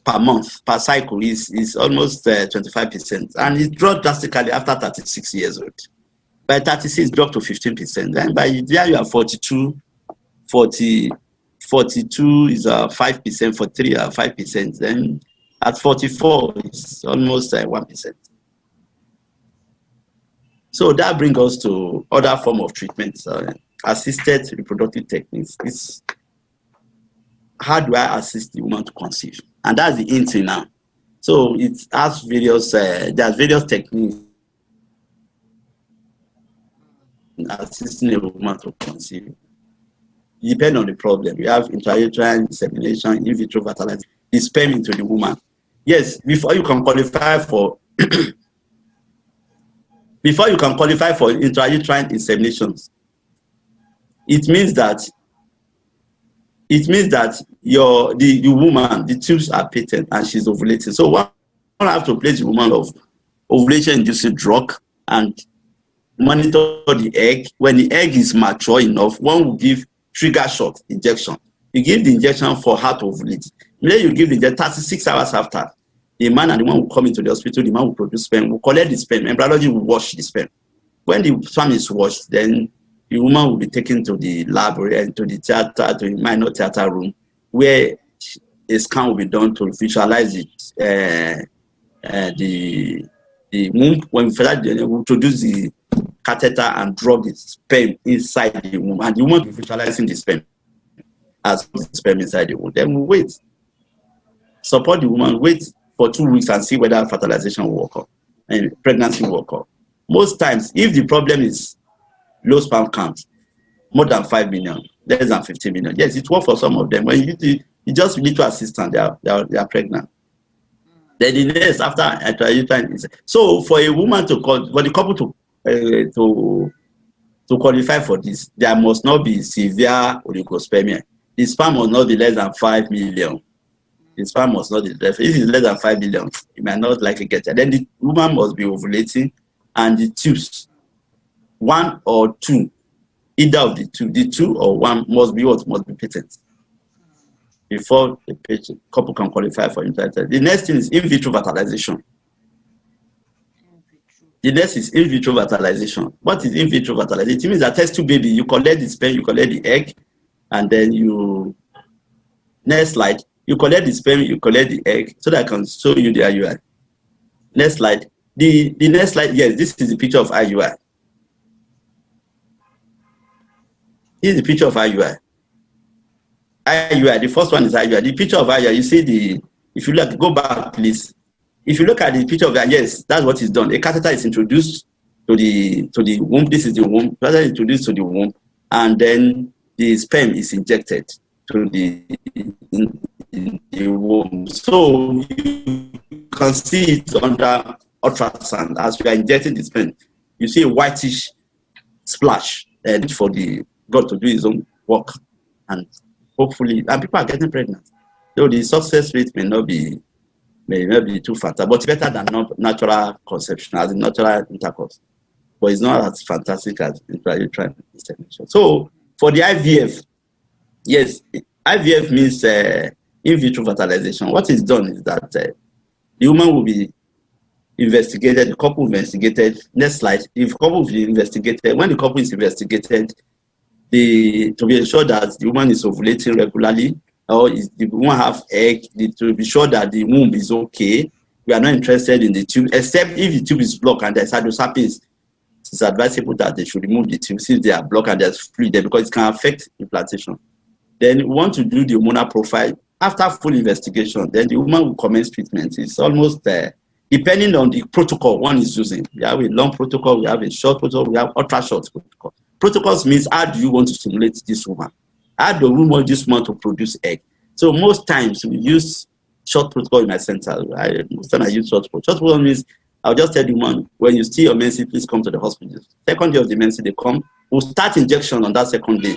per month, per cycle is almost 25%. And it dropped drastically after 36 years old. By 36, dropped to 15%. Then by the year you are 42 is 5%, 43 are 5%. Then at 44, it's almost 1%. So that brings us to other form of treatment, assisted reproductive techniques. It's how do I assist the woman to conceive? And that's the in thing now. So it has various, there's various techniques in assisting a woman to conceive. Depending on the problem. We have intrauterine insemination, in vitro fertilization, the sperm into the woman. Yes, before you can qualify for intrauterine inseminations, it means that the woman, the tubes are patent and she's ovulating. So one have to place the woman of ovulation-inducing drug and monitor the egg. When the egg is mature enough, one will give trigger shot injection. You give the injection for her to ovulate. Then you give the injection 36 hours after. The man and the woman will come into the hospital, the man will produce sperm, will collect the sperm, embryology will wash the sperm. When the sperm is washed, then the woman will be taken to the laboratory and to the theater, to the minor theater room, where a scan will be done to visualize it, the womb. When we will introduce the catheter and drop the sperm inside the womb, and the woman will be visualizing the sperm as the sperm inside the womb. Then we wait, support the woman, wait for 2 weeks and see whether fertilization will occur and pregnancy will occur. Most times, if the problem is low sperm count, more than 5 million, less than 15 million, yes, it works for some of them. When you just need to assist them, they are pregnant. Then the next after intrauterine is so for a woman to call, for the couple to qualify for this, there must not be severe oligospermia. The sperm must not be less than 5 million. The sperm must not be less. If it's less than 5 million, it might not likely get it. Then the woman must be ovulating, and the tubes, 1 or 2, either of the two or one must be patent before the couple can qualify for infertility. The next thing is in vitro fertilization. The next is in vitro fertilization. What is in vitro fertilization? It means that test tube baby, you collect the sperm, you collect the egg, and then next slide, you collect the sperm, you collect the egg, so that I can show you the IUI. Next slide. The next slide, yes, this is the picture of IUI. This is the picture of IUI. IUI, the first one is IUI. The picture of IUI, you see if you look, go back, please. If you look at the picture of that, yes, that's what is done. A catheter is introduced to the womb. This is the womb. Catheter is introduced to the womb, and then the sperm is injected to the womb. So you can see it under ultrasound as we are injecting the sperm. You see a whitish splash, and for the God to do his own work, and hopefully, and people are getting pregnant. Though the success rate may not be too fatal, but better than natural conception, as in natural intercourse. But it's not as fantastic as intrauterine insemination. So for the IVF, yes, IVF means in vitro fertilization. What is done is that the woman will be investigated, the couple will be investigated. Next slide. If couple will be investigated, when the couple is investigated, to be ensured that the woman is ovulating regularly, or is the woman have egg, to be sure that the womb is okay. We are not interested in the tube, except if the tube is blocked and there's hydrosalpinx. It's advisable that they should remove the tube since they are blocked and there's fluid there, because it can affect implantation. Then we want to do the hormonal profile. After full investigation, then the woman will commence treatment. It's almost depending on the protocol one is using. We have a long protocol, we have a short protocol, we have ultra short protocol. Protocols means how do you want to stimulate this woman? How do we want this woman to produce egg? So most times we use short protocol in my center. Most time I use short protocol. Short protocol means I'll just tell the woman, when you see your menses, please come to the hospital. Second day of the menses, they come. We'll start injection on that second day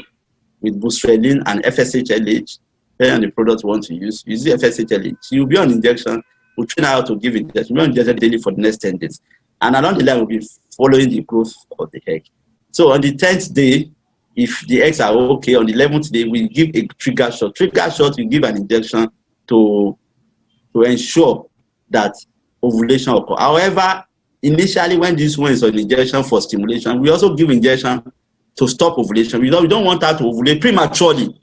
with bustrelin and FSH-LH, depending on the product you want to use. Use the FSH-LH. You'll be on injection. We'll train her how to give injection. We'll be on injection daily for the next 10 days. And along the line, we'll be following the growth of the egg. So on the 10th day, if the eggs are okay, on the 11th day, we give a trigger shot. Trigger shot, we give an injection to ensure that ovulation occurs. However, initially when this one is on injection for stimulation, we also give injection to stop ovulation. We don't want her to ovulate prematurely.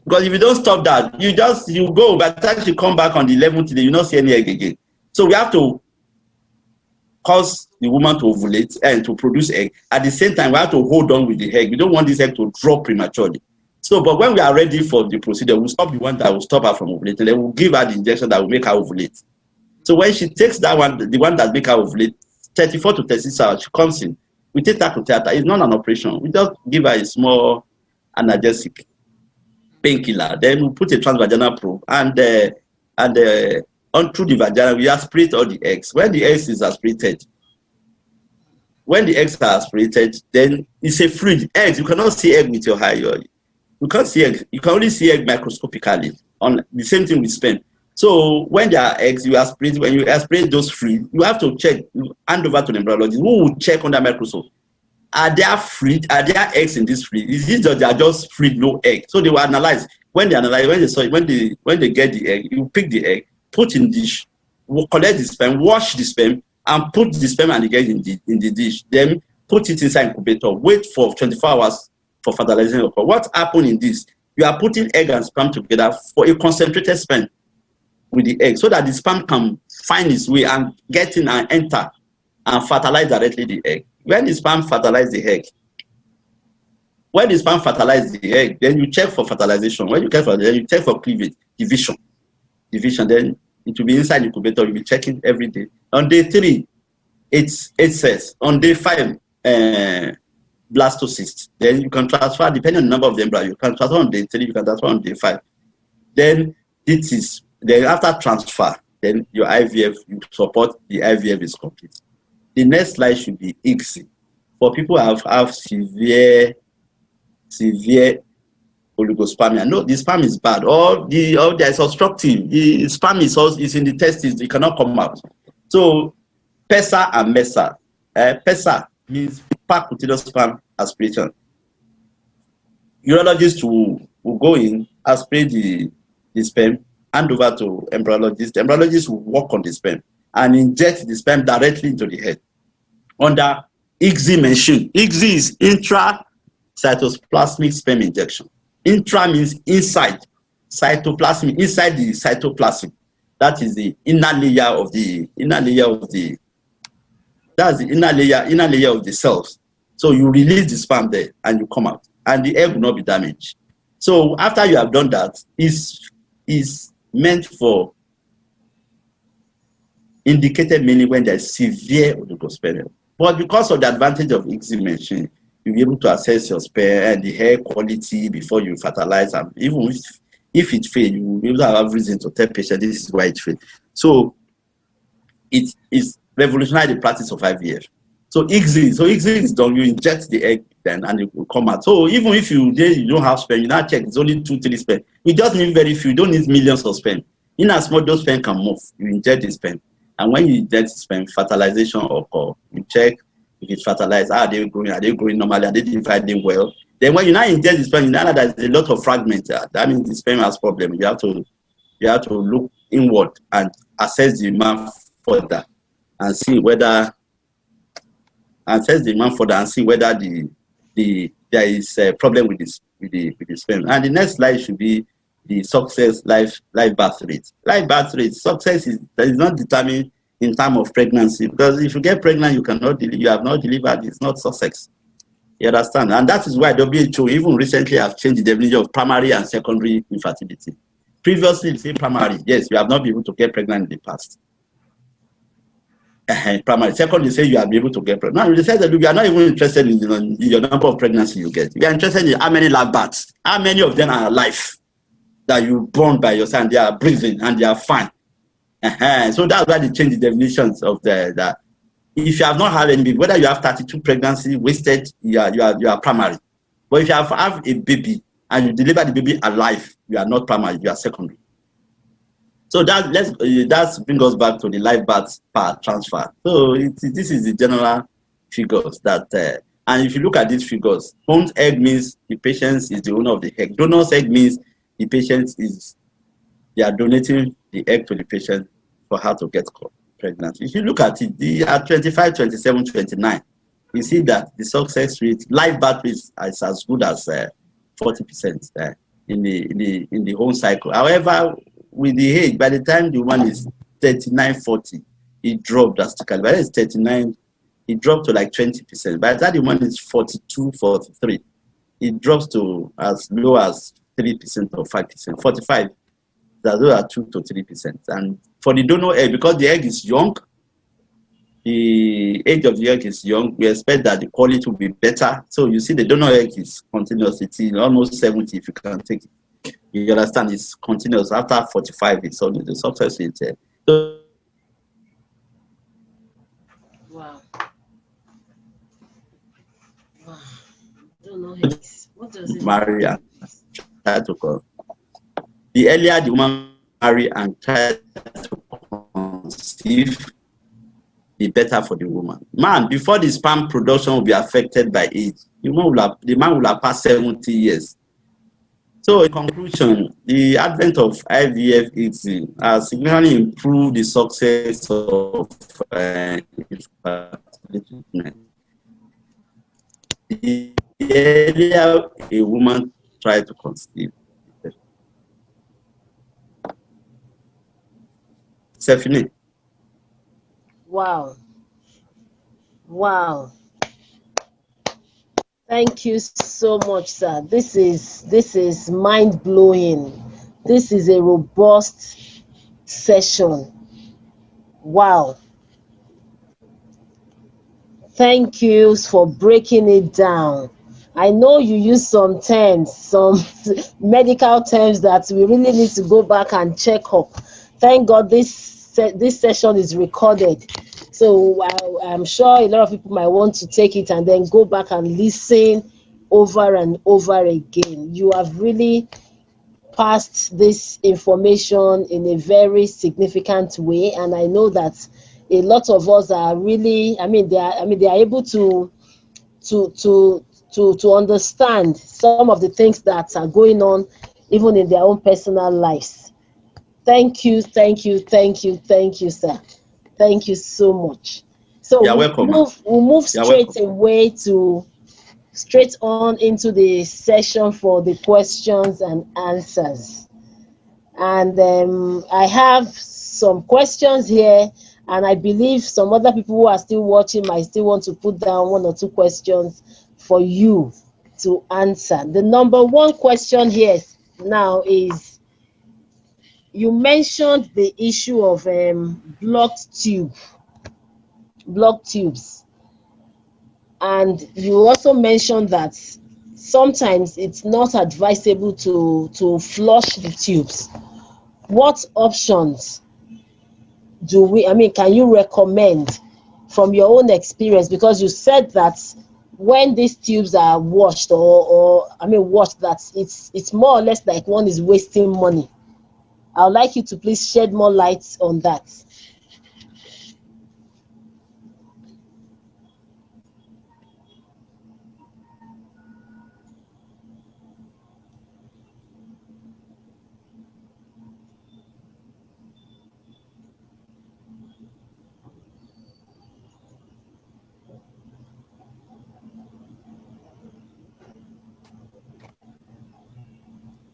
Because if you don't stop that, you go, by the time you come back on the 11th day, you don't see any egg again. So we have to cause the woman to ovulate and to produce egg. At the same time, we have to hold on with the egg. We don't want this egg to drop prematurely. So, but when we are ready for the procedure, we'll stop the one that will stop her from ovulating. Then we'll give her the injection that will make her ovulate. So when she takes that one, the one that make her ovulate, 34 to 36 hours, she comes in. We take her to theater. It's not an operation. We just give her a small analgesic painkiller. Then we put a transvaginal probe and on through the vagina, we aspirate all the eggs. When the eggs is aspirated, when the eggs are aspirated, then it's a fluid. Eggs, you cannot see egg with your eye. You can't see egg. You can only see egg microscopically. On the same thing with sperm. So when there are eggs, you aspirate. When you aspirate those fluid, you have to check. You hand over to the embryologist who will check under microscope. Are there fluid? Are there eggs in this fluid? Is it that they are just fluid, no egg? So they will analyze. When they analyze, when they get the egg, you pick the egg, put in dish, collect the sperm, wash the sperm, and put the sperm and the egg in the dish. Then put it inside incubator. Wait for 24 hours for fertilization. What happened in this? You are putting egg and sperm together for a concentrated sperm with the egg, so that the sperm can find its way and get in and enter and fertilize directly the egg. When the sperm fertilize the egg, then you check for fertilization. When you check for, then you check for cleavage, division. Then it will be inside the incubator. You'll be checking every day. On day 3, it's cells. On day 5, blastocyst. Then you can transfer, depending on the number of the embryo. You can transfer on day 3. You can transfer on day 5. Then after transfer, then your IVF, you support the IVF is complete. The next slide should be ICSI. For people who have severe oligospermia. No, the sperm is bad. Or there is obstructive. The sperm is in the testes. It cannot come out. So PESA and MESA. PESA means percutaneous sperm aspiration. Urologist will go in, aspirate the sperm, hand over to embryologist. The embryologist will work on the sperm and inject the sperm directly into the head under ICSI machine. ICSI is intracytoplasmic sperm injection. Intra means inside, cytoplasmic, inside the cytoplasm. That is the inner layer of the cells. So you release the sperm there and you come out, and the egg will not be damaged. So after you have done that, is meant for indicated mainly when there's severe oligospermia. But because of the advantage of ICSI machine, you'll be able to assess your sperm and the hair quality before you fertilize. And even if it fails, you will be able to have reason to tell patients this is why it failed. So it is revolutionized the practice of IVF. So ICSI is done. You inject the egg then and it will come out. So even if you don't have sperm, you now check it's only 2-3 sperm. You just need very few. You don't need millions of sperm. In as much those sperm can move, you inject the sperm. And when you inject sperm, fertilization occurs. You check if it's fertilized. Are they growing normally? Are they dividing well? Then when you now inject the sperm, you know that there's a lot of fragments. That means the sperm has problem. You have to look inward and assess the demand further and see whether there is a problem with the sperm. And the next slide should be the success live birth rate. Live birth rate success is not determined in terms of pregnancy, because if you get pregnant, you have not delivered. It's not success. You understand? And that is why WHO even recently have changed the definition of primary and secondary infertility. Previously, say primary, yes, you have not been able to get pregnant in the past. Primary. Second, you say you are able to get pregnant. Now, you say that we are not even interested in your number of pregnancy you get. We are interested in how many live births, how many of them are alive that you born by yourself, and they are breathing and they are fine. So that's why they change the definitions of that. If you have not had any baby, whether you have 32 pregnancy wasted, you are primary. But if you have a baby and you deliver the baby alive, you are not primary, you are secondary. So that brings us back to the live birth part transfer. So this is the general figures that, and if you look at these figures, owned egg means the patient is the owner of the egg. Donor's egg means the patient they are donating the egg to the patient for her to get pregnant. If you look at it, at 25, 27, 29, you see that the success rate, live birth is as good as 40% in the whole cycle. However, with the age, by the time the woman is 39, 40, it dropped drastically. By the time it's 39, it dropped to like 20%. By the time the woman is 42, 43, it drops to as low as 3% or 5%. 45, those are 2 to 3%. And for the donor egg, because the egg is young, the age of the egg is young, we expect that the quality will be better. So you see the donor egg is continuous. It's almost 70 if you can take it. You understand, it's continuous. After 45, it's only the success rate. So, Wow. Wow. I don't know eggs. What does it marry mean? and try to conceive. The earlier the woman marry and try to conceive, the better for the woman. Man, before the sperm production will be affected by age, the man will have passed 70 years. So in conclusion, the advent of IVF has significantly improved the success of infertility treatment. The earlier a woman tries to conceive, Stephanie. Wow. Wow. Thank you so much, sir. This is mind-blowing. This is a robust session. Wow. Thank you for breaking it down. I know you use some terms, some medical terms that we really need to go back and check up. Thank God this session is recorded. So I'm sure a lot of people might want to take it and then go back and listen over and over again. You have really passed this information in a very significant way, and I know that a lot of us are really, they are able to understand some of the things that are going on even in their own personal lives. Thank you, sir. Thank you so much. So You're welcome. We'll move straight on into the session for the questions and answers. And I have some questions here, and I believe some other people who are still watching might still want to put down 1 or 2 questions for you to answer. The number 1 question here now is, you mentioned the issue of blocked tubes, and you also mentioned that sometimes it's not advisable to flush the tubes. What options can you recommend from your own experience? Because you said that when these tubes are washed washed, that it's more or less like one is wasting money. I would like you to please shed more light on that.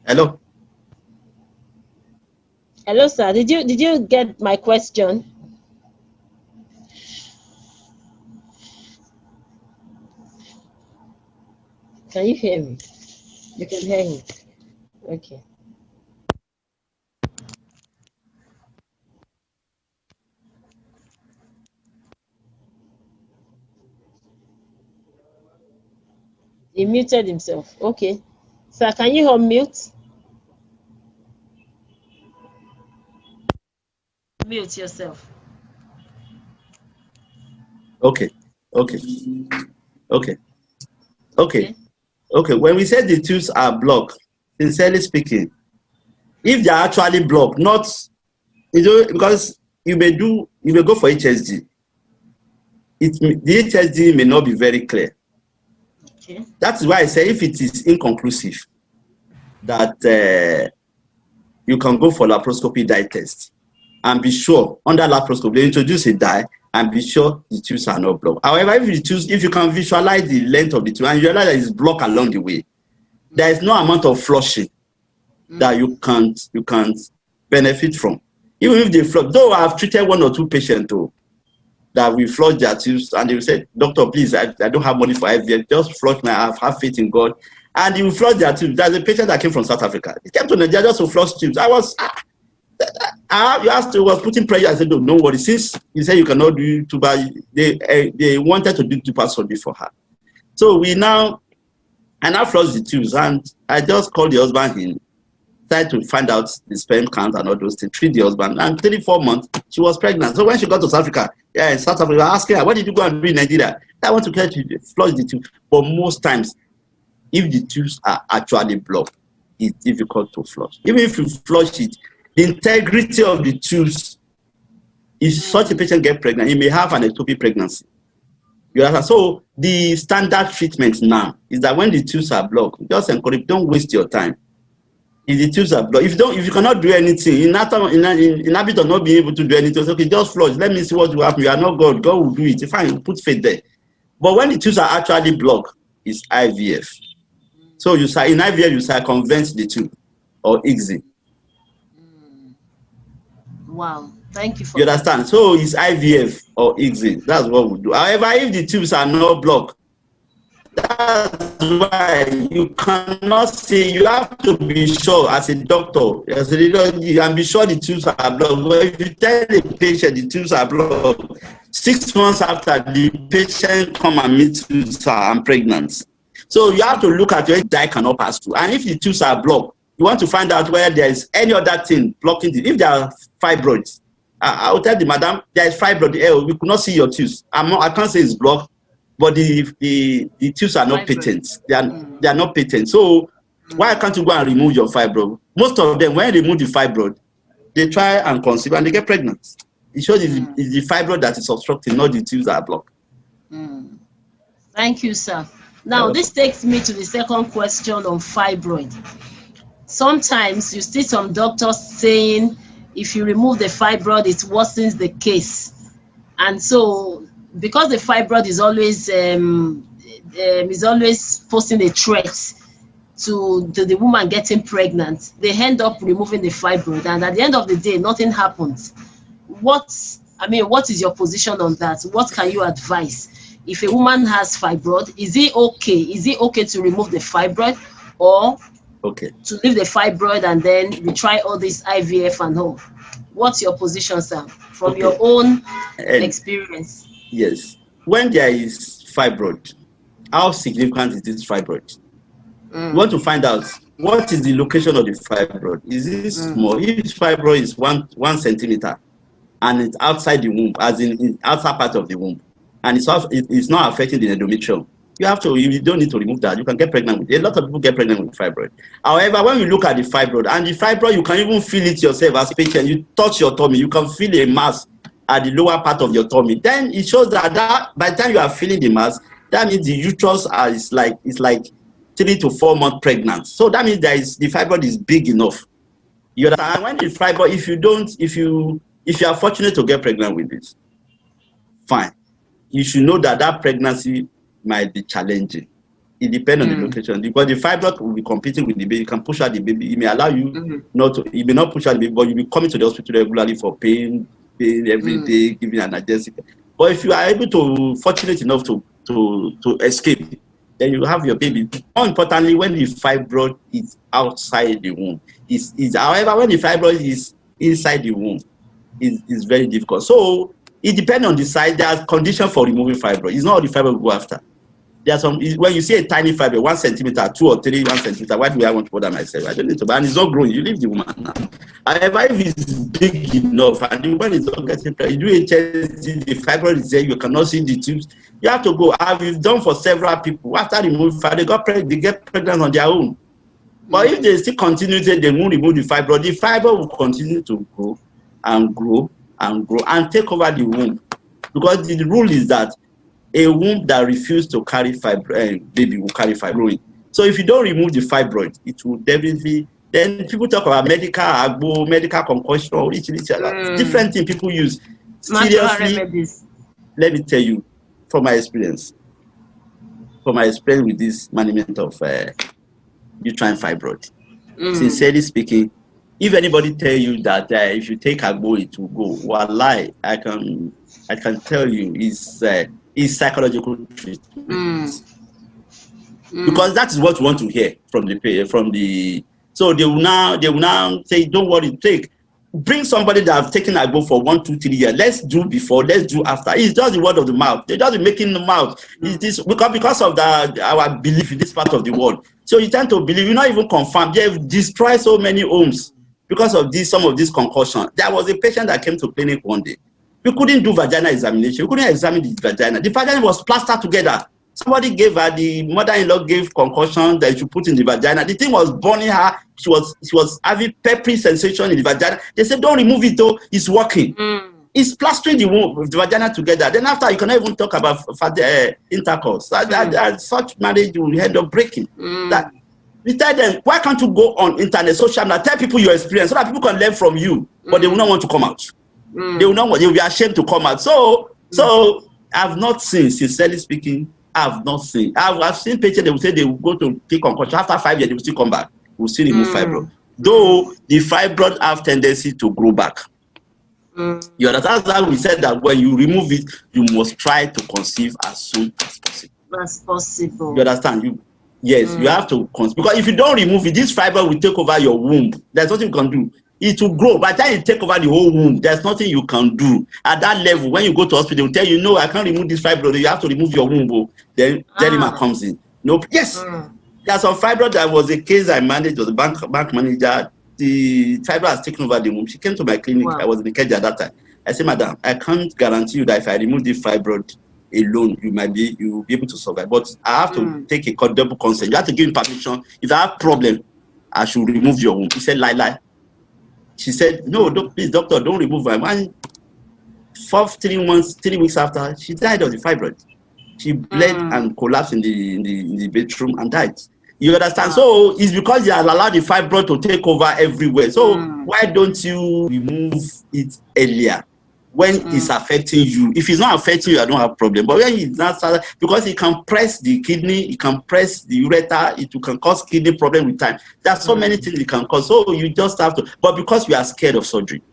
Hello. Hello, sir. Did you get my question? Can you hear me? You can hear me. Okay. He muted himself. Okay. Sir, can you unmute? Mute yourself. Okay. When we say the tubes are blocked, sincerely speaking, if they are actually blocked, not, because you may go for HSG. The HSG may not be very clear. Okay. That's why I say if it is inconclusive, that you can go for laparoscopy dye test and be sure under laparoscopy they introduce a dye and be sure the tubes are not blocked. However, if you can visualize the length of the tube and you realize that it's blocked along the way, there is no amount of flushing that you can't benefit from. Even if they flush, though I have treated 1 or 2 patients that we flush their tubes and they will say, doctor, please, I don't have money for IVF, just flush I have faith in God. And you flush their tubes. There's a patient that came from South Africa. He came to Nigeria just to flush tubes. I was putting pressure. I said, no worry. Since you said you cannot do tuber, they wanted to do tuber surgery for her. So I now flush the tubes, and I just called the husband in, tried to find out the sperm count and all those things, treat the husband, and 3-4 months, she was pregnant. So when she got to South Africa, South Africa, I asked her, what did you go and do in Nigeria? I want to get you flush the tube. But most times, if the tubes are actually blocked, it's difficult to flush. Even if you flush it, the integrity of the tubes, if such a patient gets pregnant, he may have an ectopic pregnancy. You understand? So the standard treatment now is that when the tubes are blocked, just encourage, don't waste your time. If the tubes are blocked, if you cannot do anything, in habit of not being able to do anything, it's okay, just flush. Let me see what will happen. You are not God. God will do it. Fine, put faith there. But when the tubes are actually blocked, it's IVF. So in IVF, you circumvent the tube or ICSI. Wow, thank you for You understand? So it's IVF or ICSI. That's what we do. However, if the tubes are not blocked, that's why you cannot say, you have to be sure as a doctor, you can be sure the tubes are blocked. But if you tell the patient the tubes are blocked, 6 months after the patient come and meet you, sir, I'm pregnant. So you have to look at where the dye cannot pass through. And if the tubes are blocked, you want to find out whether there is any other thing blocking it. If there are fibroids, I will tell the madam, there is fibroid. We could not see your tubes. I can't say it's blocked, but the tubes are not patent. They are not patent. So why can't you go and remove your fibroid? Most of them, when they remove the fibroid, they try and conceive and they get pregnant. It shows it's the fibroid that is obstructing, not the tubes that are blocked. Thank you, sir. Now, this takes me to the second question on fibroid. Sometimes you see some doctors saying if you remove the fibroid, it worsens the case. And so, because the fibroid is always posing a threat to the woman getting pregnant, they end up removing the fibroid. And at the end of the day, nothing happens. What is your position on that? What can you advise? If a woman has fibroid, is it okay? Is it okay to remove the fibroid, or to leave the fibroid and then retry all this IVF and all? What's your position, sir, from your own experience? Yes. When there is fibroid, how significant is this fibroid? You want to find out what is the location of the fibroid. Is it small? If fibroid is 1 centimeter and it's outside the womb, as in outside part of the womb, and it's not affecting the endometrium, you don't need to remove that. You can get pregnant with it. A lot of people get pregnant with fibroid. However, when you look at the fibroid, and the fibroid, you can even feel it yourself as a patient. You touch your tummy, you can feel a mass at the lower part of your tummy. Then it shows that by the time you are feeling the mass, that means the uterus is like 3 to 4 months pregnant. So that means the fibroid is big enough. You understand? And when the fibroid, if you are fortunate to get pregnant with it, fine. You should know that pregnancy might be challenging. It depends on the location, because the fibroid will be competing with the baby. You can push out the baby. It may allow you it may not push out the baby, but you'll be coming to the hospital regularly for pain every day, giving analgesic. But if you are fortunate enough to escape, then you have your baby. More importantly, when the fibroid is outside the womb, however, when the fibroid is inside the womb, it's very difficult. So it depends on the size. There's condition for removing fibroid. It's not all the fibroid we go after. There are some, when you see a tiny fiber, 1 centimeter, 2 or 3, 1 centimeter, why do I want to bother myself? I don't need to, and it's not growing. You leave the woman now. However, if it's big enough and the woman is not getting pregnant, you do HST, the fibroid is there, you cannot see the tubes, you have to go. I've done for several people. After removing fibroid, they get pregnant on their own. But if they still continue, they won't remove the fiber will continue to grow and grow and grow and take over the womb. Because the rule is that a womb that refuses to carry baby will carry fibroid. So if you don't remove the fibroid, it will definitely. Then people talk about medical agbo, medical concussion, different things people use. Seriously, let me tell you, from my experience with this management of uterine fibroid, sincerely speaking, if anybody tell you that if you take agbo it will go, well, lie. I can tell you is psychological treatment. Because that is what you want to hear from the. So they will now say, don't worry, bring somebody that have taken agbo for 1, 2, 3 years. Let's do before, let's do after. It's just the word of the mouth. They're just making the mouth. It is because of our belief in this part of the world. So you tend to believe. You're not even confirmed. They've destroyed so many homes because of some of this concussion. There was a patient that came to clinic one day. We couldn't do vagina examination. We couldn't examine the vagina. The vagina was plastered together. Somebody gave her, the mother-in-law gave concussion that she put in the vagina. The thing was burning her. She was having peppery sensation in the vagina. They said, don't remove it though, it's working. It's plastering the vagina together. Then after, you cannot even talk about intercourse. Such marriage will end up breaking. We tell them, why can't you go on internet, social media, tell people your experience so that people can learn from you, but they will not want to come out. They will be ashamed to come out. So I've not seen, sincerely speaking, I've seen patients, they will say they will go to take concussion. After 5 years, they will still come back. We'll still remove fibroid. Though the fibroid have tendency to grow back. You understand? That's why we said that when you remove it, you must try to conceive as soon as possible. As possible. You understand? You have to conceive. Because if you don't remove it, this fibroid will take over your womb. There's nothing you can do. It will grow. By the time you take over the whole womb, there's nothing you can do. At that level, when you go to hospital, they will tell you, no, I can't remove this fibroid. You have to remove your womb. Then Delima comes in. No, yes. There's some fibroid. That was a case I managed, was a bank manager. The fibroid has taken over the womb. She came to my clinic. Wow. I was in the cage at that time. I said, madam, I can't guarantee you that if I remove this fibroid alone, you will be able to survive. But I have to take a double consent. You have to give me permission. If I have problem, I should remove your womb. He said, lie. She said, no, please, doctor, don't remove my womb. 3 weeks after, she died of the fibroid. She bled and collapsed in the bedroom and died. You understand? So it's because you have allowed the fibroid to take over everywhere. So why don't you remove it earlier when it's affecting you? If it's not affecting you, I don't have problem. But when it's not, because it can press the kidney, it can press the ureter, it can cause kidney problem with time. There's so many things it can cause. So you just have to. But because we are scared of surgery,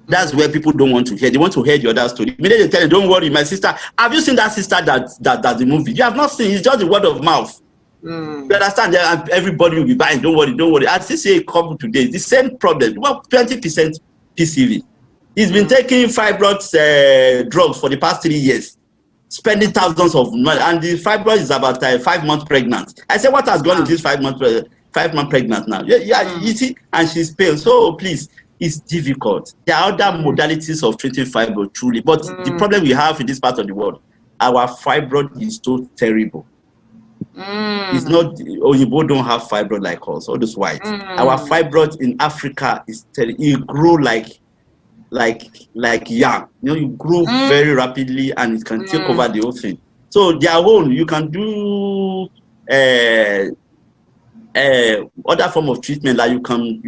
that's where people don't want to hear. They want to hear the other story. Immediately they tell you, don't worry, my sister. Have you seen that sister that the movie? You have not seen. It's just the word of mouth. You understand? Everybody will be buying. Don't worry. I still see a couple today. The same problem. Well, 20% PCV. He's been taking fibroid drugs for the past 3 years, spending thousands of money, and the fibroid is about 5 months pregnant. I said, what has gone in this 5 month pregnant now? You see, and she's pale. So please, it's difficult. There are other modalities of treating fibroid, truly, but the problem we have in this part of the world, our fibroid is so terrible. It's not, Oyibo don't have fibroid like us, all those white. Our fibroid in Africa is terrible. You grow like yam. You grow very rapidly and it can take over the whole thing. So their own, you can do other form of treatment, like you can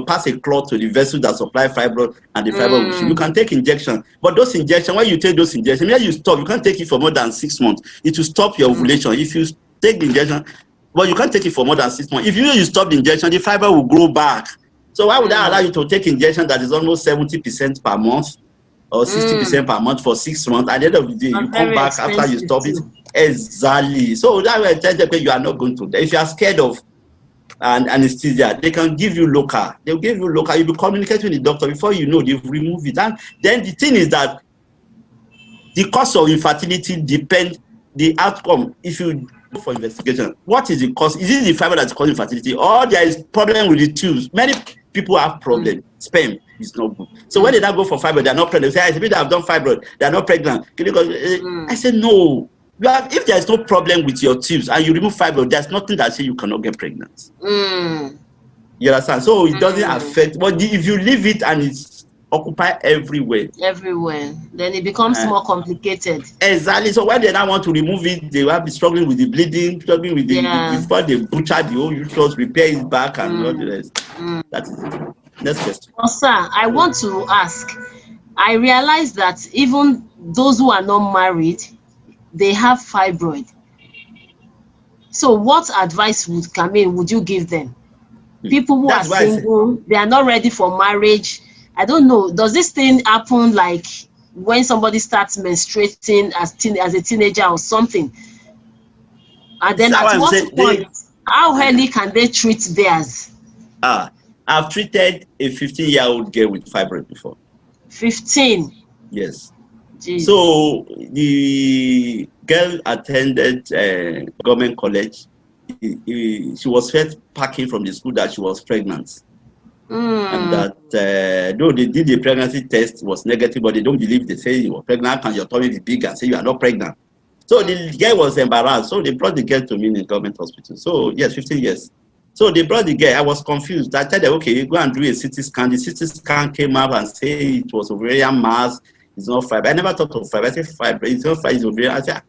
pass a cloth to the vessel that supply fibroid and the fibroid. You can take injection, but those injections, when you take those injections, when you stop, you can't take it for more than 6 months. It will stop your ovulation. If you take the injection, but you can't take it for more than 6 months. If you stop the injection, the fiber will grow back. So why would I allow you to take injection that is almost 70% per month or 60% per month for 6 months? At the end of the day, you come back after you stop it. Exactly. So that way, you are not going to. If you are scared of anesthesia, they can give you local. They'll give you local. You'll be communicating with the doctor before you know they've removed it. And then the thing is that the cause of infertility depends the outcome, if you go for investigation, what is the cause? Is it the fibroid that's causing infertility, or there is problem with the tubes? Many people have problem. Sperm is not good. So when they now go for fibroid, they're not pregnant. They say, I think I've done fibroid, they're not pregnant. I said, no. If there's no problem with your tubes and you remove fibroid, there's nothing that says you cannot get pregnant. You understand? So it doesn't affect, but if you leave it and it's occupy everywhere, then it becomes more complicated. Exactly. So when they now want to remove it, they will be struggling with the bleeding, struggling with the before they butcher the whole uterus, repair it back, and all the rest. That is it. Next question. Well, sir, I want to ask. I realize that even those who are not married, they have fibroid. So what advice would you give them? People who are single, they are not ready for marriage. I don't know. Does this thing happen like when somebody starts menstruating as a teenager or something? And then at what point, how early can they treat theirs? I've treated a 15-year-old girl with fibroid before. 15? Yes. Jeez. So the girl attended government college. She was first packing from the school that she was pregnant. And that though they did the pregnancy test, was negative, but they don't believe. They say you were pregnant and your tummy is big and say you are not pregnant. So the girl was embarrassed. So they brought the girl to me in the government hospital. So yes, 15 years. So they brought the girl. I was confused. I told them, okay, go and do a CT scan. The CT scan came up and say it was ovarian mass. It's not fibroid. I never thought of fibroid. I said fibroid. It's not fibroid. It's ovarian. I said,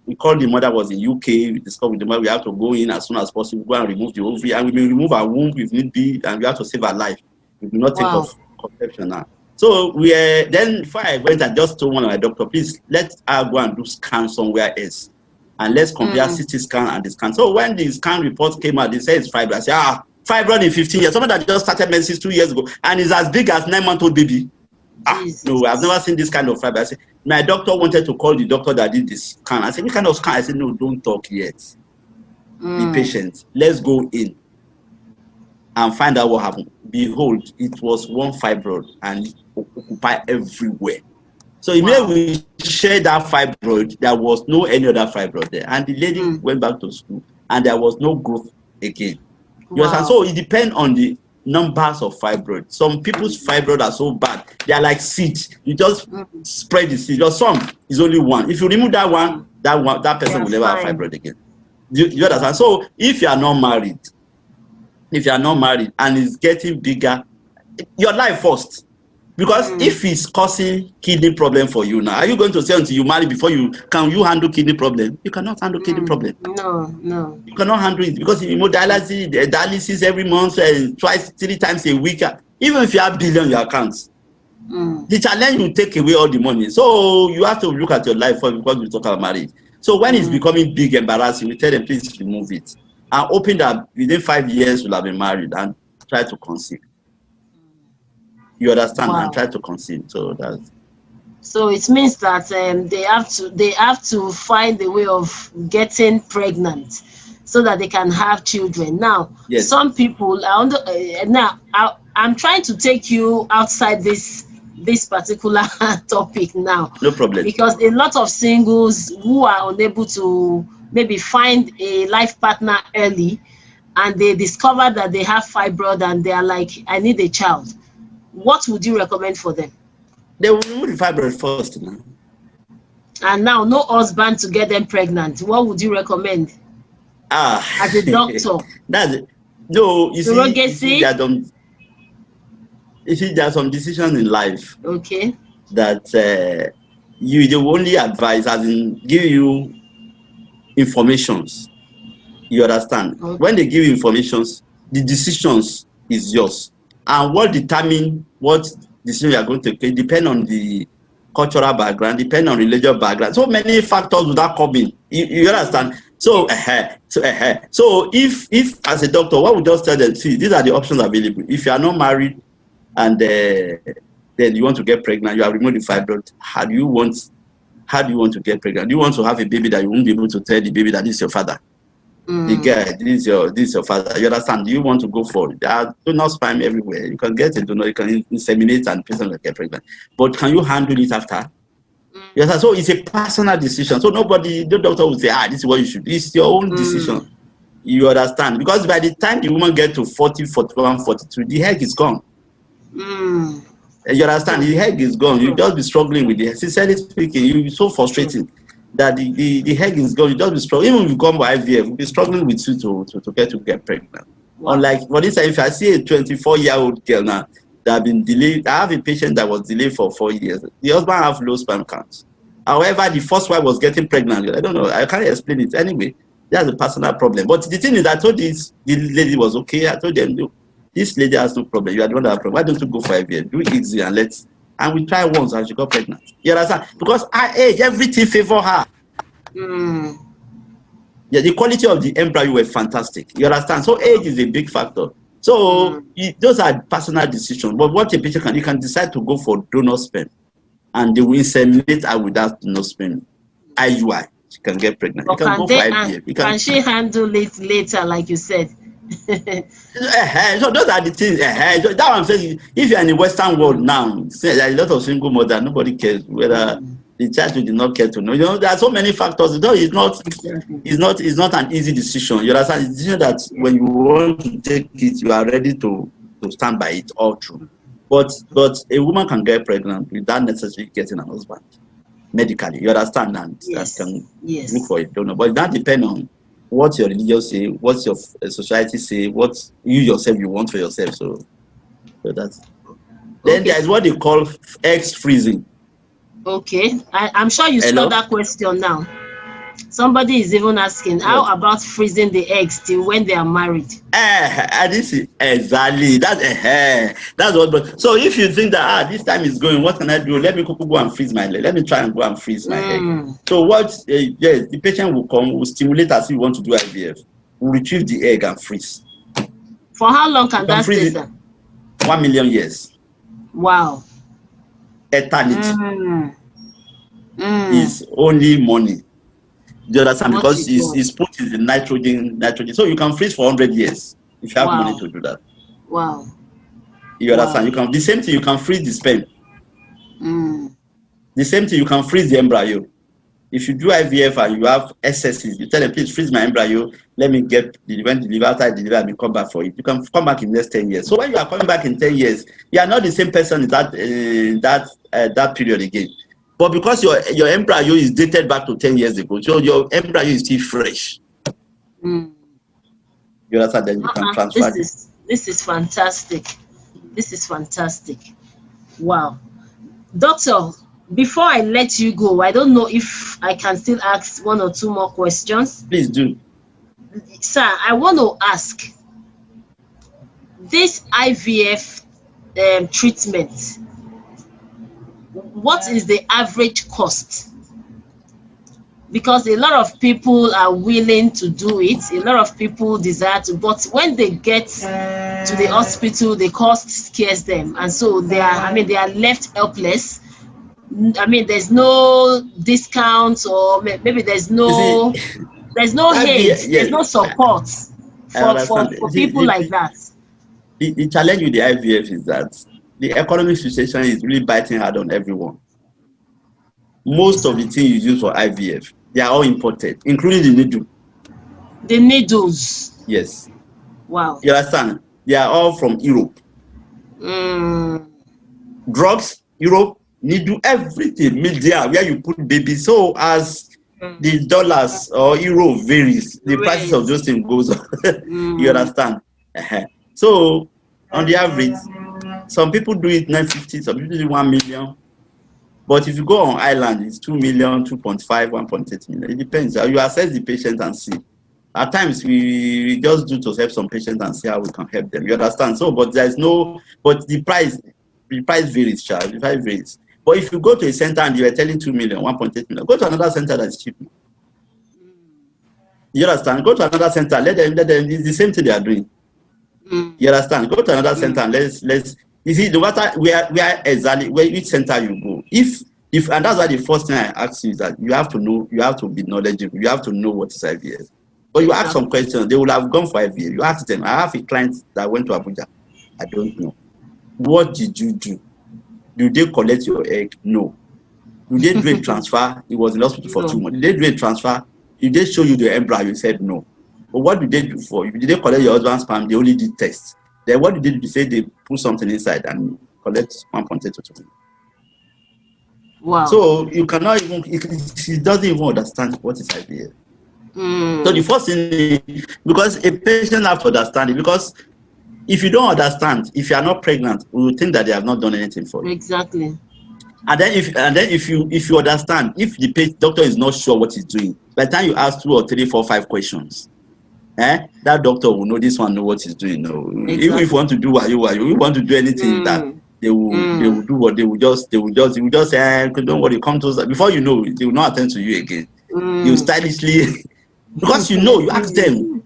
we called the mother, was in UK. We discussed with the mother, we have to go in as soon as possible, go and remove the ovary, and we may remove our womb if need be, and we have to save our life. We do not think of conception now. So then before I went, I just told one of my doctor, please let her go and do scan somewhere else, and let's compare CT scan and the scan. So when the scan report came out, they said it's fibroid. I said, fibroid in 15 years. Someone that just started medicine 2 years ago, and is as big as 9-month-old baby. No, I've never seen this kind of fibroid. I said, my doctor wanted to call the doctor that did this scan. I said, what kind of scan? I said, no, don't talk yet. Be patient. Let's go in and find out what happened. Behold, it was one fibroid and it occupied everywhere. So immediately we shared that fibroid, there was no any other fibroid there. And the lady went back to school and there was no growth again. You understand? So it depends on the numbers of fibroid. Some people's fibroid are so bad, they are like seeds. You just spread the seed. Or some is only one. If you remove that one, that person will never have fibroid again. You understand? So if you are not married, and it's getting bigger, your life first. Because if it's causing kidney problem for you now, are you going to say until you marry before can you handle kidney problem? You cannot handle kidney problem. No. You cannot handle it because dialysis every month, twice, 3 times a week. Even if you have billion in your accounts, the challenge will take away all the money. So you have to look at your life first because we talk about marriage. So when it's becoming big, embarrassing, we tell them please remove it and hoping that within 5 years you'll have been married and try to conceive. You understand? And try to conceive. So it means that they have to find a way of getting pregnant so that they can have children. Now, some people I'm trying to take you outside this particular topic now. No problem. Because a lot of singles who are unable to maybe find a life partner early, and they discover that they have fibroid and they are like, I need a child. What would you recommend for them? They will remove the fibroid first. And now, no husband to get them pregnant. What would you recommend? As a doctor? No, you see, there are some decisions in life. Okay. That they will only advise, as in give you informations. You understand? Okay. When they give you informations, the decisions is yours. And what determines what decision you are going to take depend on the cultural background, depend on religious background. So many factors would that come in. You understand? So if as a doctor, what we just tell them, see, these are the options available. If you are not married and then you want to get pregnant, you have removed the fibroid. How do you want to get pregnant? Do you want to have a baby that you won't be able to tell the baby that this is your father? The guy, this is your father. You understand? Do you want to go for it? There are donor sperm everywhere. You can get a donor, you can inseminate and the person will get pregnant. But can you handle it after? Yes, so it's a personal decision. So nobody, no doctor will say, this is what you should do. It's your own decision. You understand? Because by the time the woman gets to 40, 41, 42, the egg is gone. You understand? The egg is gone. You just be struggling with it. Sincerely speaking, you'll be so frustrating that the egg is gone. You just be struggling. Even if you come by IVF, you'll be struggling with you to get pregnant. Wow. Unlike, for instance, if I see a 24-year-old girl now that have been delayed, I have a patient that was delayed for 4 years. The husband have low sperm counts. However, the first wife was getting pregnant. I don't know. I can't explain it. Anyway, that's a personal problem. But the thing is, I told the lady was okay. I told them, no, this lady has no problem. You are the one that has problem. Why don't you go for IVF? Do it easy and we try once and she got pregnant. You understand? Because her age, everything favor her. Yeah, the quality of the embryo were fantastic. You understand? So age is a big factor. So those are personal decisions. But what a patient can, you can decide to go for donor sperm, and they will inseminate her without donor sperm. IUI, she can get pregnant. You can go for IVF. Can she handle it later, like you said? So those are the things. That I'm saying. If you're in the Western world now, there are a lot of single mothers. Nobody cares whether the child did not care to know. You know, there are so many factors. It's not an easy decision. You understand? It's a decision that when you want to take it, you are ready to stand by it all through. But a woman can get pregnant without necessarily getting a husband medically. You understand? And that can look for it. Don't know. But it doesn't depend on what your religion say, what your society say, what you yourself you want for yourself. So that's. Then there is what they call eggs freezing. Okay, I'm sure you saw that question now. Somebody is even asking, how about freezing the eggs till when they are married? This is exactly that's what. But so if you think that this time is going, what can I do? Let me go and freeze my leg. Let me try and go and freeze my egg. So what? Yes, the patient will come, will stimulate as if you want to do IVF, will retrieve the egg and freeze. For how long can that stay? 1 million years. Wow. Eternity is only money. You understand? Because it's put in the nitrogen. So you can freeze for 100 years if you have money to do that. Wow. You understand? You can the same thing. You can freeze the sperm. The same thing. You can freeze the embryo. If you do IVF and you have excesses, you tell them, please freeze my embryo. Let me get when deliver. After I deliver, I will come back for it. You can come back in the next 10 years. So when you are coming back in 10 years, you are not the same person in that period again. But because your embryo is dated back to 10 years ago, so your embryo is still fresh. You understand? Then you can transfer. This is fantastic. This is fantastic. Wow. Doctor, before I let you go, I don't know if I can still ask 1 or 2 more questions. Please do. Sir, I want to ask, this IVF treatment, what is the average cost? Because a lot of people are willing to do it, a lot of people desire to, but when they get to the hospital, the cost scares them, and so they are left helpless. There's no discounts, or maybe there's no aid, there's no support for people like that. The challenge with the IVF is that the economic situation is really biting hard on everyone. Most of the things you use for IVF, they are all imported, including the needle. The needles? Yes. Wow. You understand? They are all from Europe. Drugs, Europe, needle, everything, media, where you put babies. So as the dollars or euro varies, the prices of those things goes up. You understand? So on the average, some people do it 950, some people do 1 million. But if you go on island, it's 2 million, 2.5, 1.8 million. It depends. You assess the patient and see. At times, we just do to help some patients and see how we can help them. You understand? So, but the price varies, child. The price varies. But if you go to a center and you are telling 2 million, 1.8 million, go to another center that's cheap. You understand? Go to another center. Let them. It's the same thing they are doing. You understand? Go to another center and let's. You see, no matter where exactly which center you go, if and that's why the first thing I ask you is that you have to know, you have to be knowledgeable, you have to know what is IVF. But you ask some questions, they will have gone for IVF. You ask them. I have a client that went to Abuja. I don't know. What did you do? Do they collect your egg? No. You did do a transfer. He was in hospital for 2 months. Did they do a transfer? Did they show you the embryo? You said no. But what did they do for you? Did they collect your husband's sperm? They only did tests. Then what did they do? They say they put something inside and collect sperm from potato. Wow. So you cannot even, he doesn't even understand what is IVF. So the first thing is, because a patient has to understand it, because if you don't understand, if you are not pregnant, we will think that they have not done anything for you. Exactly. And then if you understand, if the doctor is not sure what he's doing, by the time you ask 2 or 3, 4, 5 questions, that doctor will know this one know what he's doing. No, exactly. Even if you want to do what you want to do anything that they will do what they will just say, don't worry, come to us. Before you know, they will not attend to you again. You stylishly because you ask them.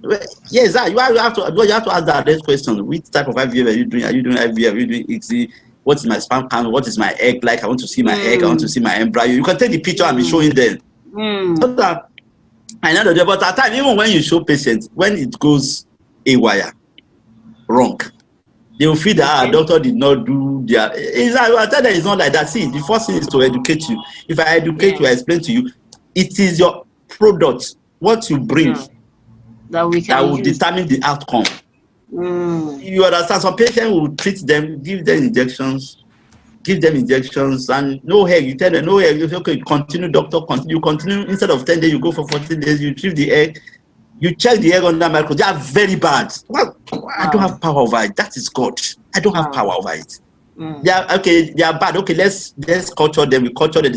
Yes, you have to ask that next question. Which type of IVF are you doing? Are you doing IVF? Are you doing ICSI? What is my sperm count? What is my egg like? I want to see my egg. I want to see my embryo. You can take the picture and be showing them. So that I know that, but at times, even when you show patients, when it goes awry, wrong, they will feel that doctor did not do their. I tell them it's not like that. See, the first thing is to educate you. If I educate you, I explain to you, it is your product, what you bring, that will determine the outcome. You understand? Some patients will treat them, give them injections, and no egg. You tell them no egg. You say, okay, continue, doctor, continue. Instead of 10 days, you go for 14 days. You treat the egg. You check the egg under microscope. They are very bad. Well, I don't have power over it. That is God. I don't have power over it. They are bad. Okay, let's culture them. We culture them.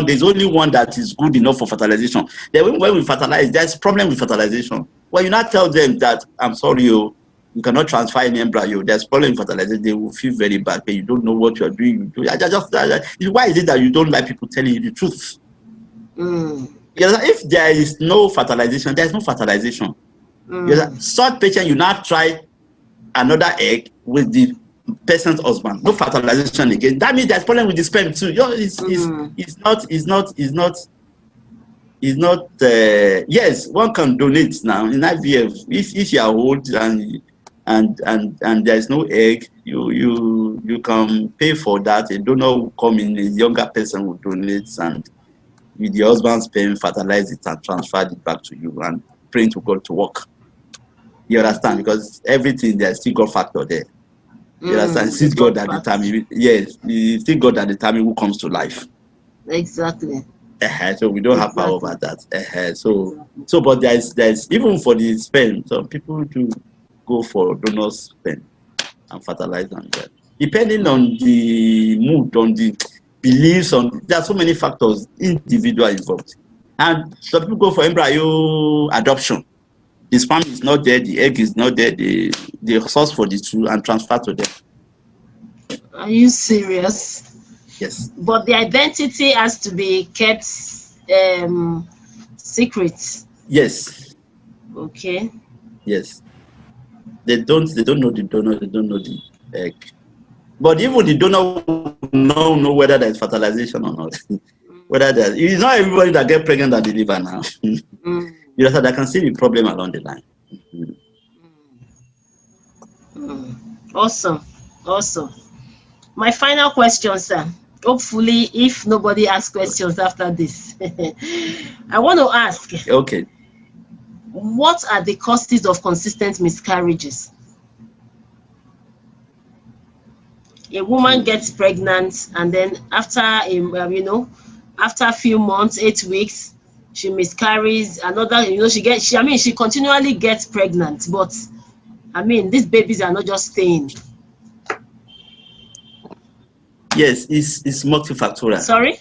There's only one that is good enough for fertilization. Then when we fertilize, there's problem with fertilization. Well, you not tell them that I'm sorry, you cannot transfer any embryo. There's problem with fertilization. They will feel very bad. You don't know what you are doing. Why is it that you don't like people telling you the truth? If there is no fertilization, there is no fertilization. Such patient, you not try another egg with the person's husband. No fertilization again. That means there's problem with the sperm too. Yes, one can donate now in IVF if you are old and there is no egg, you can pay for that. A donor will come in, a younger person will donate, and with the husband's sperm, fertilize it and transfer it back to you and praying to God to work. You understand? Because everything, there's still God factor there. You understand? It's still God that determines. Yes, it's still God that determines who comes to life. Exactly. So we don't have power over that. So but there's even for the sperm, some people do go for donor's sperm and fertilize on that. Depending on the mood, on the beliefs, there are so many factors, individual involved. And some people go for embryo adoption. The sperm is not there, the egg is not there, the source for the two, and transfer to them. Are you serious? Yes. But the identity has to be kept secret. Yes. Okay. Yes. They don't know the donor, they don't know the egg. But even the donor will not know whether there's fertilization or not. It's not everybody that get pregnant that deliver now. You know, so there can still be problem along the line. Awesome. My final question, sir. Hopefully, if nobody asks questions after this, I want to ask. Okay. What are the causes of consistent miscarriages? A woman gets pregnant, and then after after a few months, 8 weeks, she miscarries. Another, she continually gets pregnant, but these babies are not just staying. Yes, it's multifactorial. Sorry?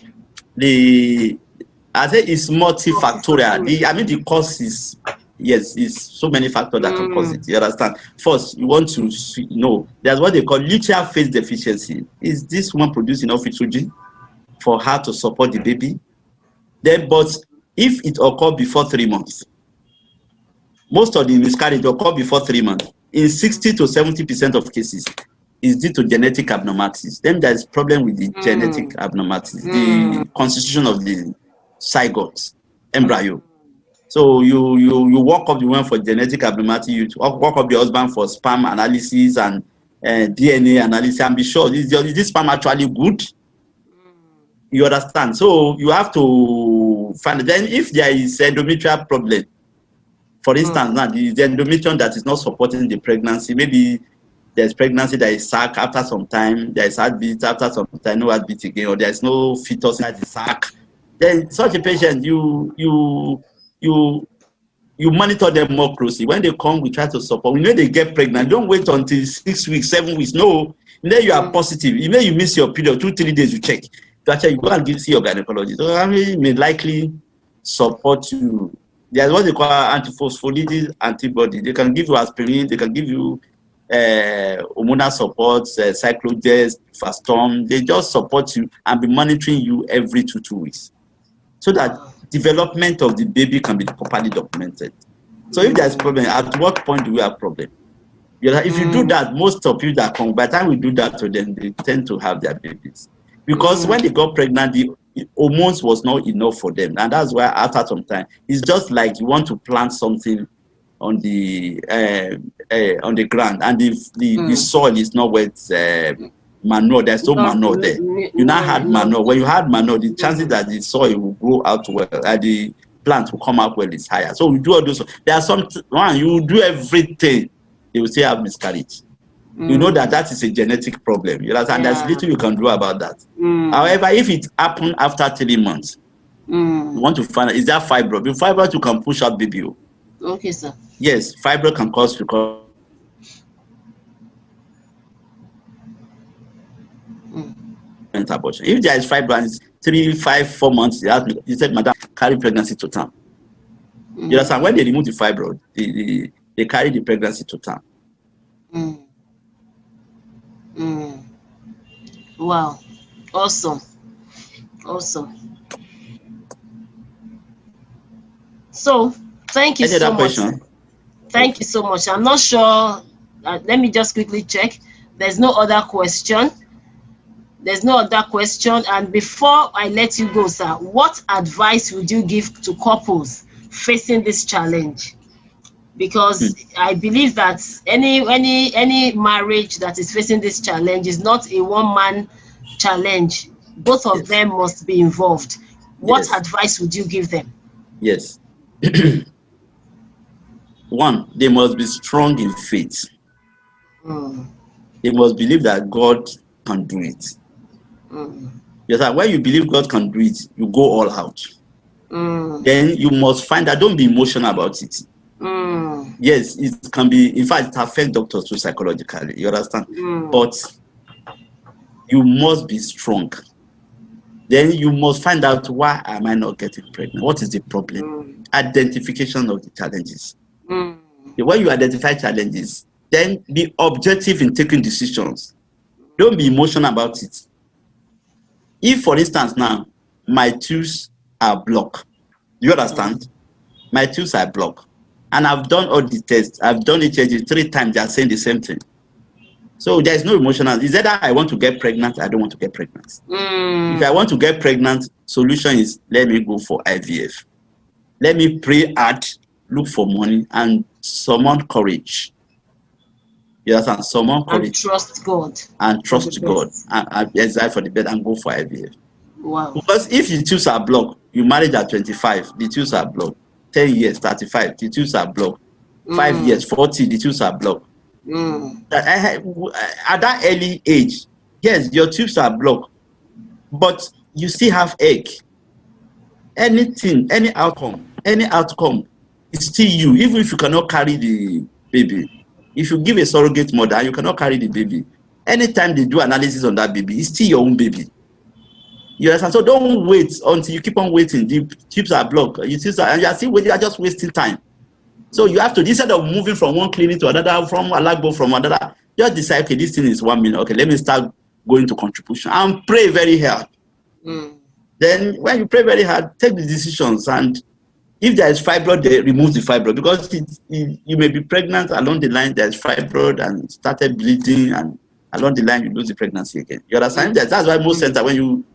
I say it's multifactorial. The cause is, yes, it's so many factors that can cause it. You understand? First, you want to know there's what they call luteal phase deficiency. Is this one producing enough estrogen for her to support the baby? Then, but if it occurs before 3 months, most of the miscarriage occur before 3 months. In 60 to 70% of cases, is due to genetic abnormalities. Then there is problem with the genetic abnormalities, the constitution of the zygote embryo. So you work up the one for genetic abnormality, you work up the husband for sperm analysis and DNA analysis, and be sure is this sperm actually good? You understand? So you have to find. Then if there is endometrial problem, for instance, now the endometrium that is not supporting the pregnancy, maybe there's pregnancy that is sac after some time, there is heartbeat after some time, no heartbeat again, or there's no fetus inside the sac. Then such a patient, you monitor them more closely. When they come, we try to support. We know they get pregnant. Don't wait until 6 weeks, 7 weeks. No, then you are positive. You know you miss your period, 2-3 days. You check. So actually, you go and see your gynecologist. So I mean, may likely support you. There's what they call antiphospholipid antibody. They can give you aspirin. They can give you hormonal support, cyclogest, fastum. They just support you and be monitoring you every 2 weeks, so that development of the baby can be properly documented. So if there's problem, at what point do we have problem? If you do that, most of you that come, by the time we do that to them, they tend to have their babies. Because when they got pregnant, the hormones was not enough for them. And that's why after some time, it's just like you want to plant something on the ground, and the soil is not wet, manure, there's no manure there. You now had manure. When you had manure, the chances that the soil will grow out well, the plant will come out well is higher. So we do all those. There are some one you do everything, they will say have miscarriage. You know that is a genetic problem. You understand? There's little you can do about that. However, if it happened after 3 months, you want to find out, is that fibroid? With fibroid, you can push out baby. Okay, sir. Yes, fibroid can cause recovery. Abortion. If there is fibroid, 3, 5, 4 months, you said, madam, carry pregnancy to term. You understand? When they remove the fibroid, they carry the pregnancy to term. Wow, awesome. So thank you so much. Thank you so much. I'm not sure. Let me just quickly check. There's no other question. And before I let you go, sir, what advice would you give to couples facing this challenge? Because I believe that any marriage that is facing this challenge is not a one-man challenge. Both of them must be involved. What advice would you give them? Yes. One, they must be strong in faith. They must believe that God can do it. Yes, when you believe God can do it, you go all out. Then you must find that, don't be emotional about it. Yes, it can be, in fact, it affects doctors too psychologically, you understand? But you must be strong. Then you must find out, why am I not getting pregnant? What is the problem? Identification of the challenges. When you identify challenges, then be objective in taking decisions. Don't be emotional about it. If, for instance, now, my tubes are blocked, you understand? My tubes are blocked. And I've done all the tests. I've done it 3 times. They are saying the same thing. So there's no emotional. Is either I want to get pregnant, I don't want to get pregnant. If I want to get pregnant, solution is, let me go for IVF. Let me pray hard, look for money, and summon courage. You understand? Summon courage. And trust God. And trust God. And exile for the bed and go for IVF. Wow. Because if the tubes are blocked, you married at 25, the tubes are blocked. 10 years, 35, the tubes are blocked. 5 years, 40, the tubes are blocked. At that early age, yes, your tubes are blocked, but you still have egg. Anything, any outcome, it's still you, even if you cannot carry the baby. If you give a surrogate mother and you cannot carry the baby, anytime they do analysis on that baby, it's still your own baby. You understand? So don't wait until you keep on waiting. The tubes are blocked. And you are still waiting, you are just wasting time. So you have to, instead of moving from one clinic to another, from a lab from another, just decide, okay, this thing is 1 minute. Okay, let me start going to contribution and pray very hard. Then when you pray very hard, take the decisions. And if there is fibroid, they remove the fibroid, because you may be pregnant along the line, there's fibroid and started bleeding, and along the line you lose the pregnancy again. You understand? That's why most centers, when you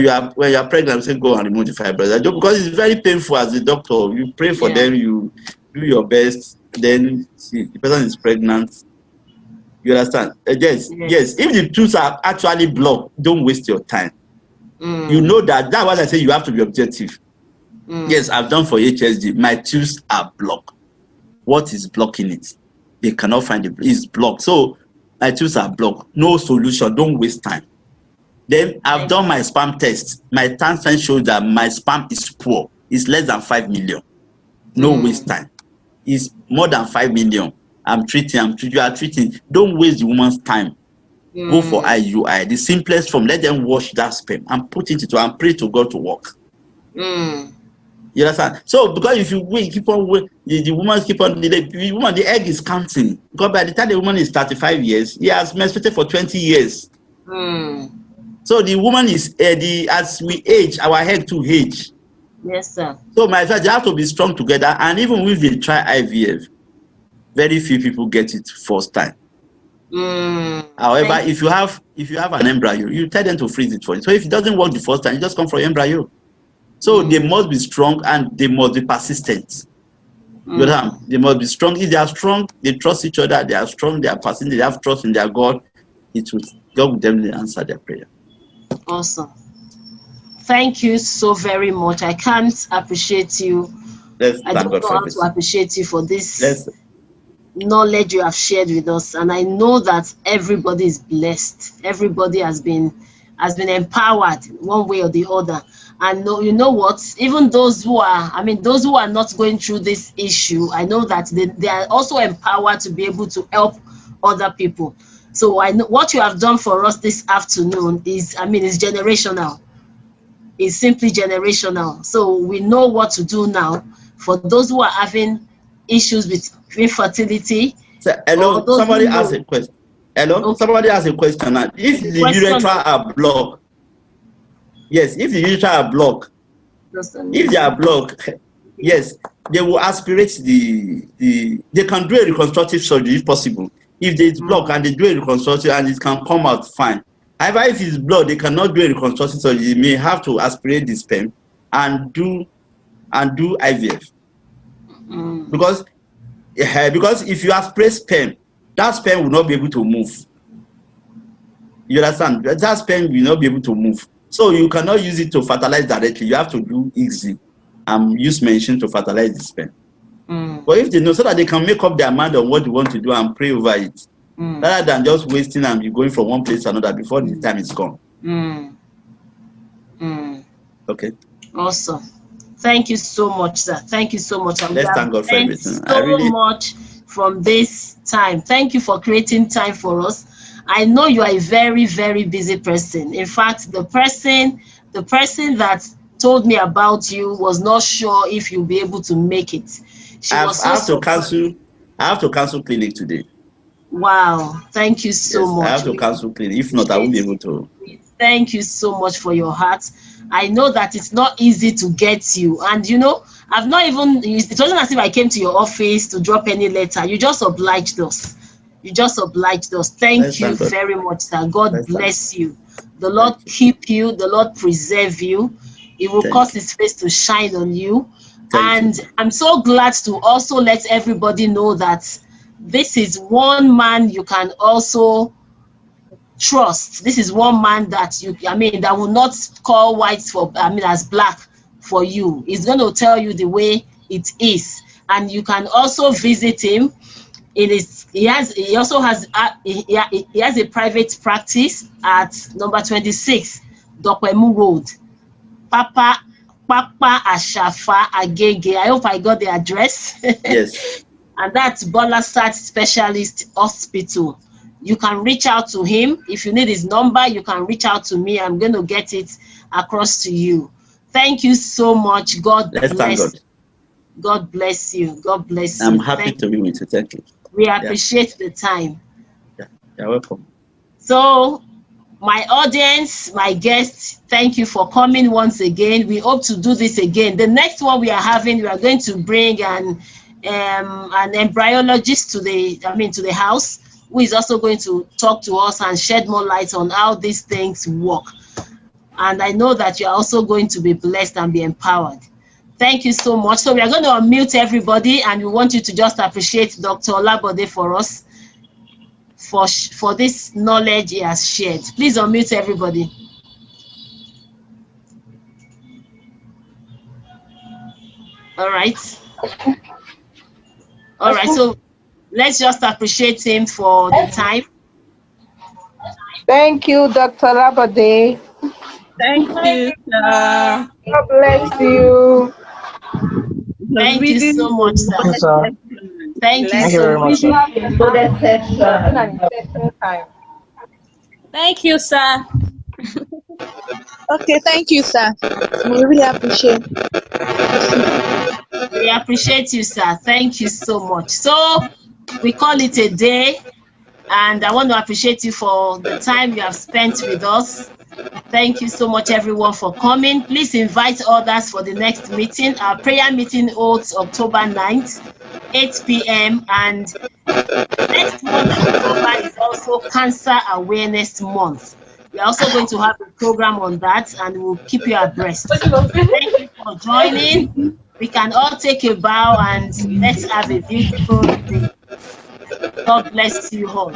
are pregnant, you say go and remove the fibroid, because it's very painful as a doctor. You pray for them, you do your best, then see the person is pregnant. You understand? Yes. If the tubes are actually blocked, don't waste your time. You know that. That's why I say you have to be objective. Yes, I've done for HSG. My tubes are blocked. What is blocking it? They cannot find it. It's blocked. So my tubes are blocked. No solution. Don't waste time. Then I've done my sperm test. My test shows that my sperm is poor. It's less than 5 million. No waste time. It's more than 5 million. I'm treating. You are treating. Don't waste the woman's time. Go for IUI. The simplest form. Let them wash that sperm and put it into and pray to God to work. You understand? So because if you wait, keep on wait, the woman keep on the woman, the egg is counting. Because by the time the woman is 35 years, he has menstruated for 20 years. So the woman is as we age, our egg to age. Yes, sir. So my friend, they have to be strong together. And even if they try IVF, very few people get it first time. However, if you have an embryo, you tell them to freeze it for you. So if it doesn't work the first time, you just come for embryo. So they must be strong and they must be persistent. You know, they must be strong. If they are strong, they trust each other. They are strong. They are persistent. They have trust in their God. God will definitely answer their prayer. Awesome. Thank you so very much. I can't appreciate you. I don't know how to appreciate you for this knowledge you have shared with us. And I know that everybody is blessed. Everybody has been empowered one way or the other. And you know what? Even those who are, those who are not going through this issue, I know that they are also empowered to be able to help other people. So I know what you have done for us this afternoon is, is generational. It's simply generational. So we know what to do now for those who are having issues with infertility. So, hello, somebody asked a question. Hello, okay. Somebody asked a question. If the urethra are blocked, yes, if the urethra are blocked, if they are blocked, yes, they will aspirate they can do a reconstructive surgery if possible. If it's blocked and they do a reconstructive and it can come out fine. However, if it's blocked, they cannot do a reconstructive surgery. They may have to aspirate the sperm and do IVF. Because if you aspirate sperm, that sperm will not be able to move. You understand? That sperm will not be able to move. So you cannot use it to fertilize directly. You have to do easy use mention to fertilize the sperm. But if they know, so that they can make up their mind on what they want to do and pray over it, rather than just wasting and you going from one place to another before the time is gone. Okay. Awesome. Thank you so much, sir. Thank you so much. Let's thank God for everything. So much from this time. Thank you for creating time for us. I know you are a very, very busy person. In fact, the person that told me about you was not sure if you'll be able to make it. I have to cancel clinic today. Wow. Thank you so much. I have to cancel clinic. If not, I won't be able to. Thank you so much for your heart. I know that it's not easy to get you. And it wasn't as if I came to your office to drop any letter. You just obliged us. Thank you very much, sir. God bless you. The Lord keep you. The Lord preserve you. It will cause His face to shine on you. And I'm so glad to also let everybody know that this is one man you can also trust. This is one man that that will not call white as black for you. He's going to tell you the way it is. And you can also visit him. He has a private practice at number 26 Dokwemu Road, Papa Ashafa Agege. I hope I got the address. Yes. And that's Bolasat Specialist Hospital. You can reach out to him. If you need his number, you can reach out to me. I'm going to get it across to you. Thank you so much. God bless. God bless you. God bless you. I'm happy to be with you. Thank you. We appreciate the time. Yeah, you're welcome. So, my audience, my guests, thank you for coming once again. We hope to do this again. The next one we are going to bring an embryologist to the house, who is also going to talk to us and shed more light on how these things work. And I know that you are also going to be blessed and be empowered. Thank you so much. So we are going to unmute everybody, and we want you to just appreciate Dr. Olabode for us for this knowledge he has shared. Please unmute everybody. All right. All right. So let's just appreciate him for the time. Thank you, Dr. Labade. Thank you, sir. God bless you. Thank you so much, sir. Thank you, sir. Thank you Thank you so very much, sir. Thank you, sir. Okay, thank you, sir. We really appreciate. We appreciate you, sir. Thank you so much. So we call it a day, and I want to appreciate you for the time you have spent with us. Thank you so much, everyone, for coming. Please invite others for the next meeting. Our prayer meeting holds October 9th, 8 p.m. And next month, October, is also Cancer Awareness Month. We're also going to have a program on that, and we'll keep you abreast. Thank you for joining. We can all take a bow and let's have a beautiful day. God bless you all.